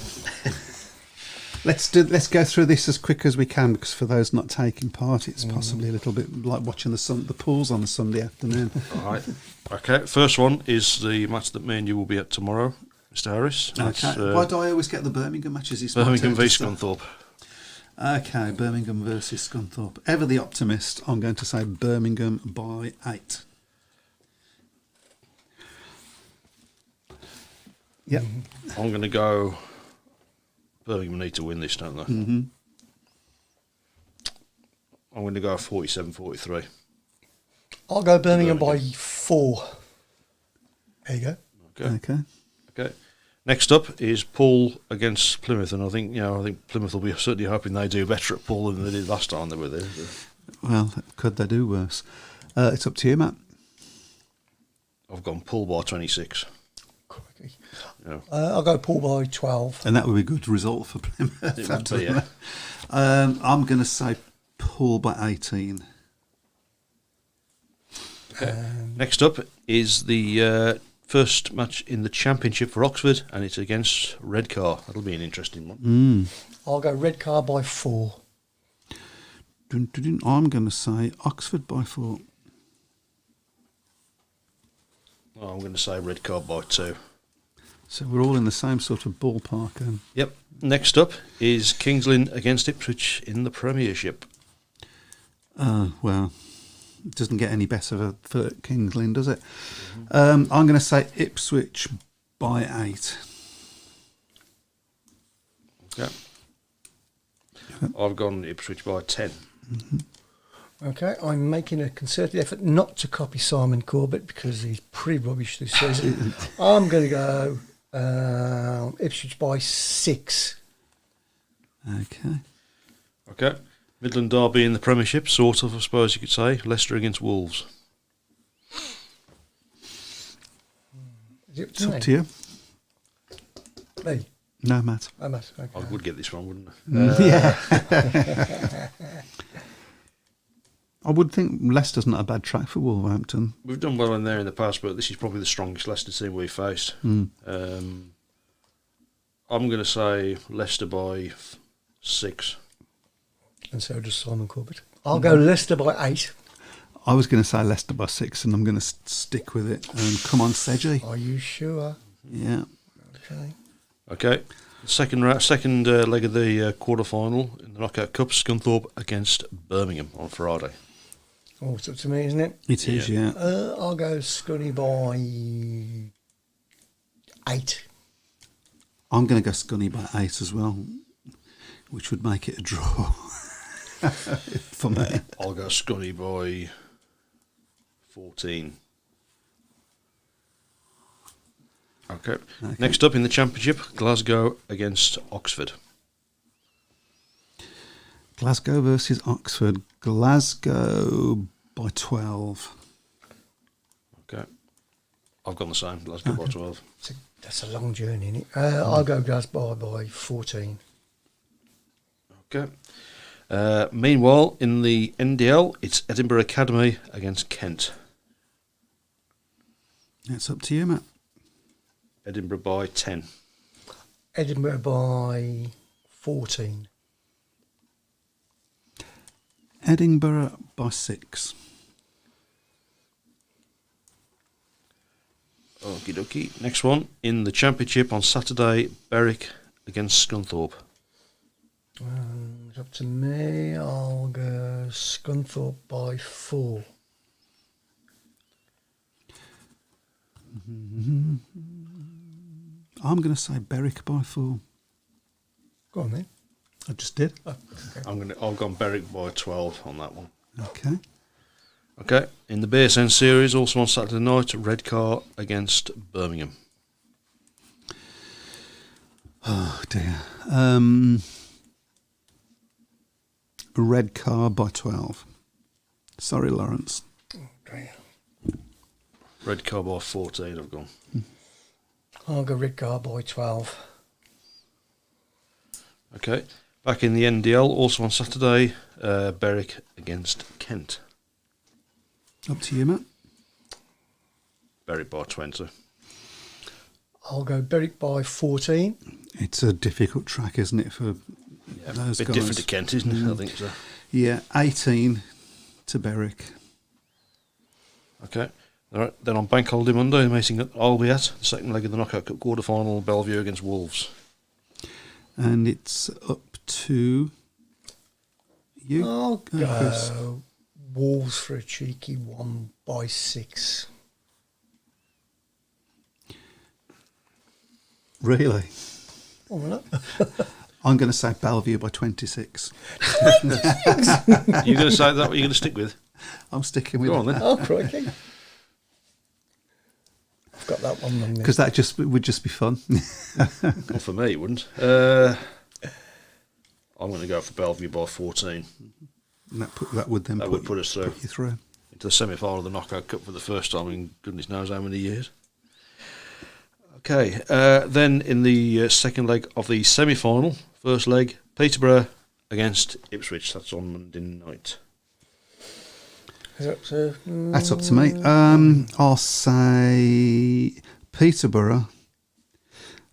Let's go through this as quick as we can, because for those not taking part, it's possibly a little bit like watching the pools on a Sunday afternoon. All right. Okay. First one is the match that me and you will be at tomorrow, Mr. Harris. Okay. Why do I always get the Birmingham matches? It's Birmingham v Scunthorpe. Okay, Birmingham versus Scunthorpe. Ever the optimist, I'm going to say Birmingham by 8. Yep. I'm going to go... Birmingham need to win this, don't they? Mm-hmm. I'm going to go 47-43. I'll go Birmingham by 4. There you go. Okay. Next up is Poole against Plymouth, and I think Plymouth will be certainly hoping they do better at Poole than they did last time they were there. Well, could they do worse? It's up to you, Matt. I've gone Poole by 26. Crikey. Yeah. I'll go Poole by 12. And that would be a good result for Plymouth. It would be, yeah. I'm going to say Poole by 18. Okay. Next up is the first match in the championship for Oxford, and it's against Redcar. That'll be an interesting one. I'll go Redcar by 4. I'm going to say Oxford by 4. I'm going to say Redcar by 2. So we're all in the same sort of ballpark. Yep. Next up is Kings Lynn against Ipswich in the Premiership. Well, it doesn't get any better for Kings Lynn, does it? I'm going to say Ipswich by 8. Okay. I've gone Ipswich by 10. Okay, I'm making a concerted effort not to copy Simon Corbett because he's pretty rubbish this season. I'm going to go Ipswich by 6. Okay. Okay. Midland Derby in the Premiership, sort of, I suppose you could say. Leicester against Wolves. Is it It's up to you. Me? No, Matt. Oh, Matt, okay. I would get this wrong, wouldn't I? Yeah. I would think Leicester's not a bad track for Wolverhampton. We've done well in there in the past, but this is probably the strongest Leicester team we've faced. I'm going to say Leicester by 6. And so does Simon Corbett. I'll go Leicester by 8. I was going to say Leicester by 6, and I'm going to stick with it. Come on, Sedgy. Are you sure? Yeah. Okay. Okay. Second leg of the quarter-final in the Knockout Cup, Scunthorpe against Birmingham on Friday. Oh, it's up to me, isn't it? It is, yeah. I'll go Scunny by 8. I'm going to go Scunny by 8 as well, which would make it a draw for me. I'll go Scunny by 14. Okay. Next up in the Championship, Glasgow against Oxford. Glasgow versus Oxford. Glasgow by 12. Okay. I've gone the same, Glasgow by 12. That's a long journey, isn't it? I'll go Glasgow by 14. Okay. Meanwhile, in the NDL, it's Edinburgh Academy against Kent. It's up to you, Matt. Edinburgh by 10. Edinburgh by 14. Edinburgh by 6. Okie dokie. Next one, in the Championship on Saturday, Berwick against Scunthorpe. It's up to me. I'll go Scunthorpe by 4. I'm going to say Berwick by 4. Go on then. I just did. Oh, okay. I've gone Berwick by 12 on that one. Okay. Okay, in the BSN series, also on Saturday night, Redcar against Birmingham. Oh, dear. Redcar by 12. Sorry, Lawrence. Okay. Redcar by 14, I've gone. I'll go Redcar by 12. Okay, back in the NDL, also on Saturday, Berwick against Kent. Up to you, Matt. Berwick by 20. I'll go Berwick by 14. It's a difficult track, isn't it, for those A bit guys? different to Kent, isn't it? I think so. Yeah, 18 to Berwick. Okay. All right. Then on Bank Holiday Monday, the meeting that I'll be at, the second leg of the Knockout Cup quarter-final, Bellevue against Wolves. And it's up to you. I'll Chris. go Wolves for a cheeky 1 by 6. Really? Oh, no. I'm going to say Bellevue by 26. You're going to say that? What you're going to stick with? I'm sticking with Go on then. Oh, crikey. I've got that one wrong. because that would just be fun. Not for me, it wouldn't. I'm going to go for Bellevue by 14. And that would then That put, would put us through. put you through. into the semi-final of the Knockout Cup for the first time in goodness knows how many years. Okay, then in the second leg of the semi-final, first leg, Peterborough against Ipswich. That's on Monday night. That's up to me. I'll say Peterborough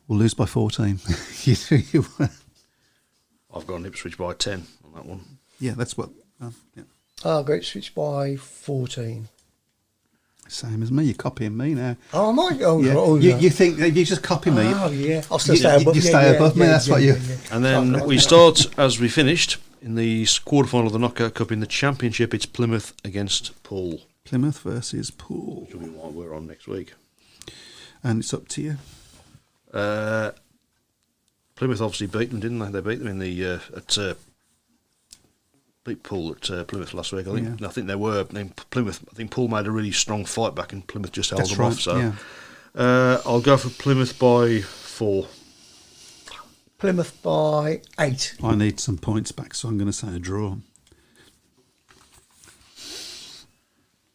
will lose by 14. I've gone Ipswich by 10 on that one. Yeah, that's what. Yeah. I'll go Ipswich by 14. Same as me. You're copying me now. Oh, am I? Oh, Yeah. oh, you, no. you think you just copy me? Oh, yeah. I'll still You- stay above you stay above me, that's what you- And then we start, as we finished, in the quarter-final of the Knockout Cup in the Championship. It's Plymouth against Poole, Plymouth versus Poole, which will be what we're on next week. and it's up to you. Plymouth obviously beat them, didn't they? They beat them in the beat Poole at Plymouth last week. I think. Yeah. I think they were. Plymouth. I think Poole made a really strong fight back, and Plymouth just held That's them right. off. So Yeah. I'll go for Plymouth by 4. Plymouth by 8. I need some points back, so I'm going to say a draw.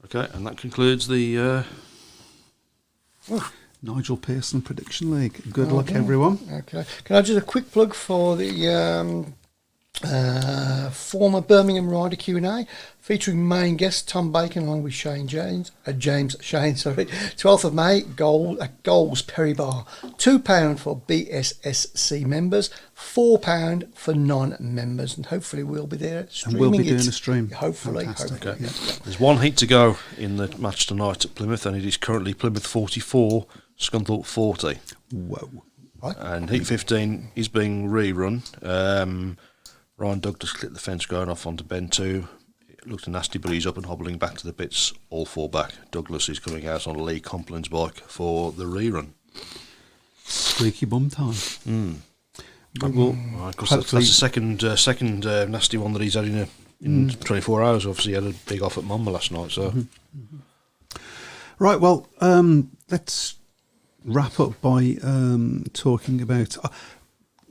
Okay, and that concludes the. Nigel Pearson Prediction League. Good luck, everyone. Okay. Can I do a quick plug for the former Birmingham Rider Q&A, featuring main guest Tom Bacon along with James Shane. 12th of May, at Goals Perry Bar. £2 for BSSC members, £4 for non-members, and hopefully we'll be there And streaming we'll be it. doing a stream. Hopefully. Fantastic. hopefully. Yeah. There's one heat to go in the match tonight at Plymouth, and it is currently Plymouth 44, Scunthorpe 40. Whoa. Right. And heat 15 is being rerun. Ryan Douglas clipped the fence going off onto bend 2. It looked nasty, but he's up and hobbling back to the pits, all 4 back. Douglas is coming out on Lee Complin's bike for the rerun. Squeaky bum time. Well, that's the second nasty one that he's had in 24 hours. Obviously, he had a big off at Monmouth last night. So, Right, well, let's wrap up by talking about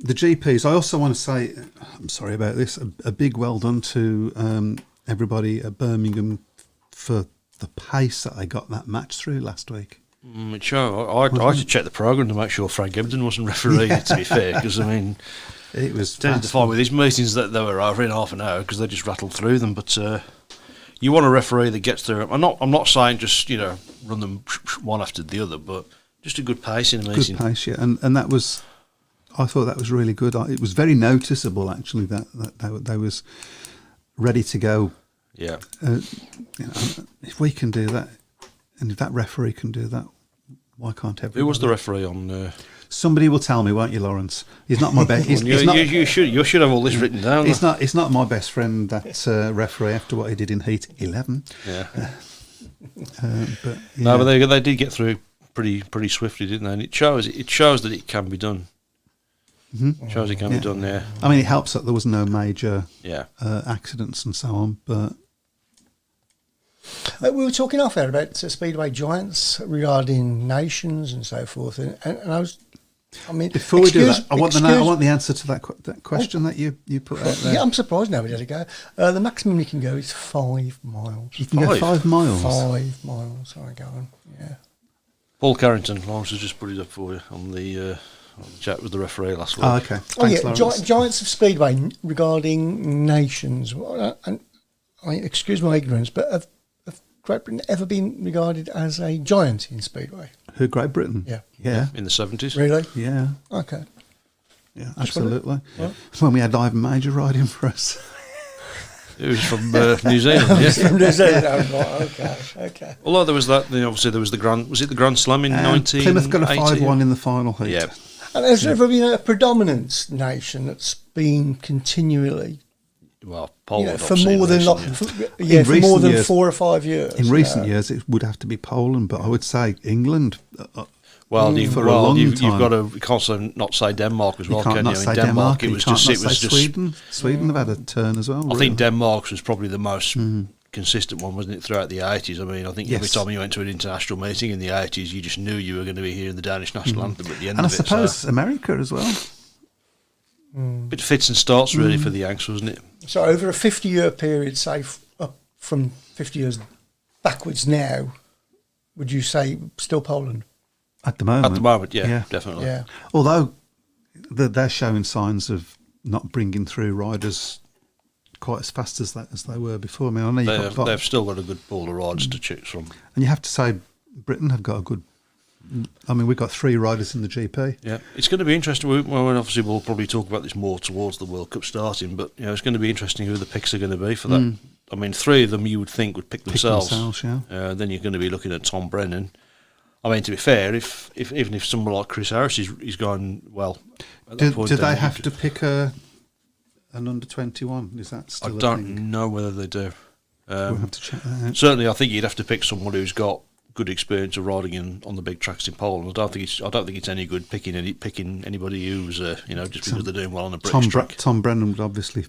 the GPs. I also want to say, I'm sorry about this, a big well done to everybody at Birmingham for the pace that they got that match through last week. it showed. I had to check the programme to make sure Frank Ebden wasn't refereeing it, to be fair, because, I mean, It was tended to fast. find with these meetings that they were over in half an hour because they just rattled through them. But you want a referee that gets through. I'm not saying just run them one after the other, but just a good pace in a meeting. Good pace, yeah, and that was, I thought that was really good. It was very noticeable actually that they was ready to go. Yeah, If we can do that, and if that referee can do that, why can't everybody? who was the referee on? Somebody will tell me, won't you, Lawrence? He's not my best. You should have all this written down. He's not my best friend. That referee after what he did in Heat 11. Yeah. But No, yeah. but they did get through pretty swiftly, didn't they? And it shows that it can be done. Mm-hmm. It shows it can be done. Yeah. I mean, it helps that there was no major Yeah. accidents and so on. But We were talking off air about Speedway Giants regarding nations and so forth, and I mean, before we do that, I want excuse- the answer to that question that you put out there. Yeah, I'm surprised nobody had a go. The maximum you can go is 5 miles. You can go 5 miles. 5 miles. Sorry, go on. Yeah. Paul Carrington, Lawrence has just put it up for you on the chat with the referee last week. Oh, okay. Oh Thanks, yeah, Lawrence. Giants of Speedway regarding nations. And I mean, excuse my ignorance, but have Great Britain ever been regarded as a giant in Speedway? Who? Great Britain. Yeah. Yeah. In the 70s. Really? Yeah. Okay. Yeah. Absolutely. Yeah. When we had Ivan Major riding for us. It was from New Zealand. Yeah. From New Zealand. Oh, right, okay. Although there was that, obviously there was the Grand Slam in 1980. Plymouth got a 5-1 in the final heat. Yeah. And has there ever been a predominant nation that's been continually, Well, Poland for obviously more in than relation, for recent more than years- 4 or 5 years? In recent years, it would have to be Poland, but I would say England. Well, for a long you've time. got to also not say Denmark as well, You can't can not you? say In Denmark. it You was can't just not it was say just. Sweden. Sweden have had a turn as well. I think Denmark was probably the most consistent one, wasn't it, throughout the 80s? I mean, I think every Yes. time you went to an international meeting in the 80s, you just knew you were going to be hearing the Danish national anthem at the end and I of it. suppose America as well. Bit fits and starts really for the Yanks, wasn't it? So over a 50-year period, say up from 50 years backwards now, would you say still Poland? At the moment. At the moment, yeah. Definitely. Yeah. Although they're showing signs of not bringing through riders quite as fast as they were before. I mean, I know They've still got a good pool of riders to choose from. and you have to say Britain have got a good. I mean, we've got 3 riders in the GP. Yeah, it's going to be interesting. Obviously, we'll probably talk about this more towards the World Cup starting, but it's going to be interesting who the picks are going to be for that. I mean, 3 of them you would think would pick themselves. Yeah. Then you're going to be looking at Tom Brennan. I mean, to be fair, even if someone like Chris Harris is going well, at that point, do they have to pick an under 21? Is that still? I a don't thing? know whether they do. We'll have to check that out. Certainly, I think you'd have to pick someone who's got good experience of riding on the big tracks in Poland. I don't think it's any good picking anybody who's just because they're doing well on the British track. Tom Brennan would obviously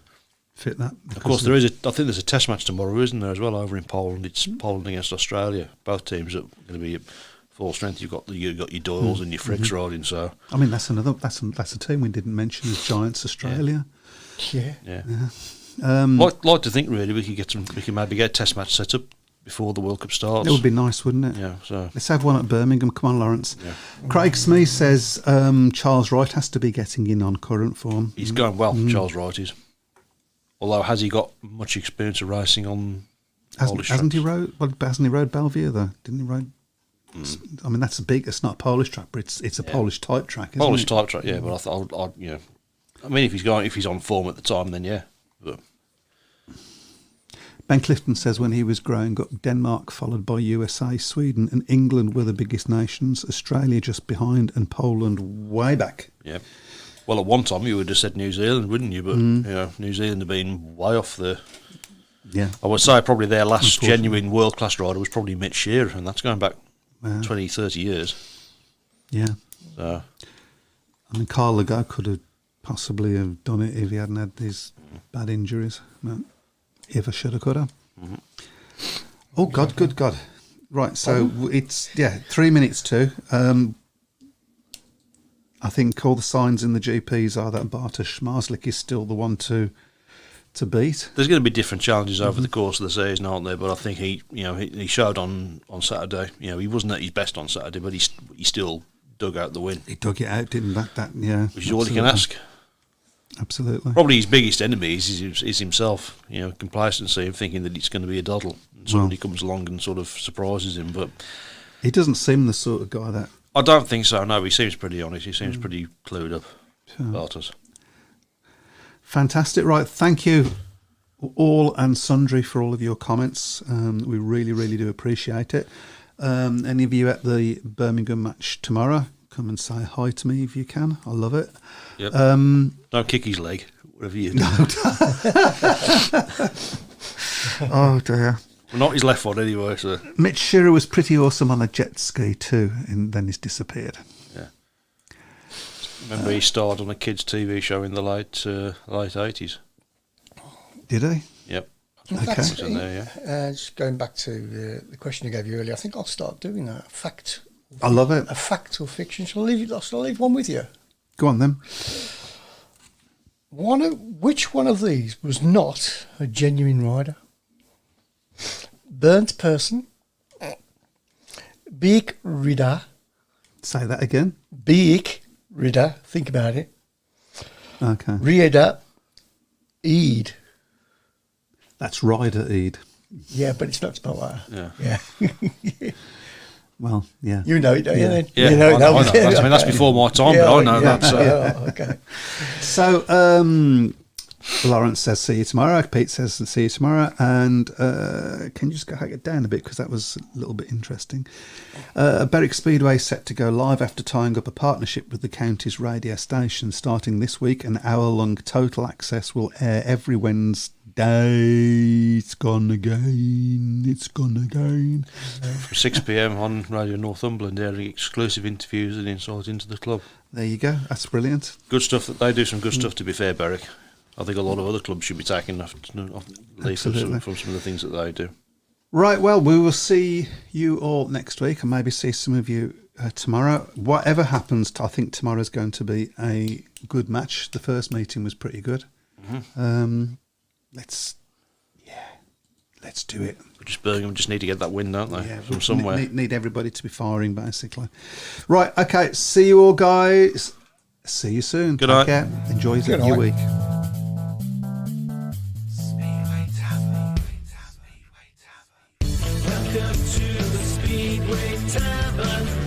fit that. Of course, I think there's a test match tomorrow, isn't there, as well, over in Poland? It's Poland against Australia. Both teams are going to be at full strength. You've got your Doyles and your Fricks riding. So I mean, that's a team we didn't mention as Giants Australia. Yeah. Like to think really we can maybe get a test match set up before the World Cup starts. It would be nice, wouldn't it? Yeah. So let's have one at Birmingham. Come on, Lawrence. Yeah. Craig Smee says Charles Wright has to be getting in on current form. He's going well. Charles Wright is. Although, has he got much experience of racing on Polish hasn't he tracks? Hasn't he rode Bellevue though? Didn't he ride? I mean, that's it's not a Polish track, but it's a Polish type track. Isn't Polish it? type track, yeah. But I mean, if he's on form at the time, then yeah. But Ben Clifton says when he was growing up, Denmark followed by USA, Sweden, and England were the biggest nations. Australia just behind, and Poland way back. yeah. Well, at one time you would have said New Zealand, wouldn't you? But New Zealand have been way off the. Yeah, I would say probably their last genuine world class rider was probably Mitch Shearer, and that's going back 20, 30 years. yeah. So I mean, Carl Legault could have possibly have done it if he hadn't had these bad injuries. No, if I should have, could have. Oh God, good God! Right, so it's 3 minutes to. I think all the signs in the GPs are that Bartosz Marslik is still the one to beat. there's going to be different challenges over the course of the season, aren't there? But I think he showed on Saturday. He wasn't at his best on Saturday, but he still dug out the win. He dug it out, didn't that? Yeah, Which is all you can ask. Absolutely. Probably his biggest enemy is himself. Complacency and thinking that it's going to be a doddle. And somebody comes along and sort of surprises him. But he doesn't seem the sort of guy that. I don't think so. No, he seems pretty honest. He seems pretty clued up. Bartos. Fantastic. Right. Thank you all and sundry for all of your comments. We really, really do appreciate it. Any of you at the Birmingham match tomorrow, come and say hi to me if you can. I love it. Yep. Don't kick his leg, whatever you do. Oh, dear. Well, not his left one anyway. So. Mitch Shearer was pretty awesome on a jet ski too, and then he's disappeared. Yeah. Remember he starred on a kids' TV show in the late 80s. Did he? Yep. Okay. That's in there, yeah. Just going back to the question I gave you earlier, I think I'll start doing that. I love it. A fact or fiction. Shall I leave one with you? Go on then. Which one of these was not a genuine rider? Burnt person, Beek Ridder, Say that again. Beek Ridder, think about it, Okay. Rieder, Eid. That's Ryder Eid. Yeah, but it's not spelled like that. Yeah. Well, yeah. You know it, don't you? Yeah. Then? Yeah, You know I know that. That's before my time, but I know that. So. Yeah, okay. So, Lawrence says, see you tomorrow. Pete says, see you tomorrow. And can you just go hack it down a bit, because that was a little bit interesting. Berwick Speedway set to go live after tying up a partnership with the county's radio station. Starting this week, an hour-long total access will air every Wednesday. It's gone again. From 6 p.m. on Radio Northumberland, airing exclusive interviews and insight into the club. There you go. That's brilliant. Good stuff. That they do some good stuff. To be fair, Berwick, I think a lot of other clubs should be taking off leaf from some of the things that they do. Right, well, we will see you all next week, and maybe see some of you tomorrow. Whatever happens, I think tomorrow's going to be a good match. The first meeting was pretty good. Let's do it. Just Birmingham just need to get that win, don't they? Yeah, From somewhere. Need everybody to be firing, basically. Right, okay. See you all, guys. See you soon. Good Take night. care. Enjoy Good your night. week. Welcome to the Speedway Tavern.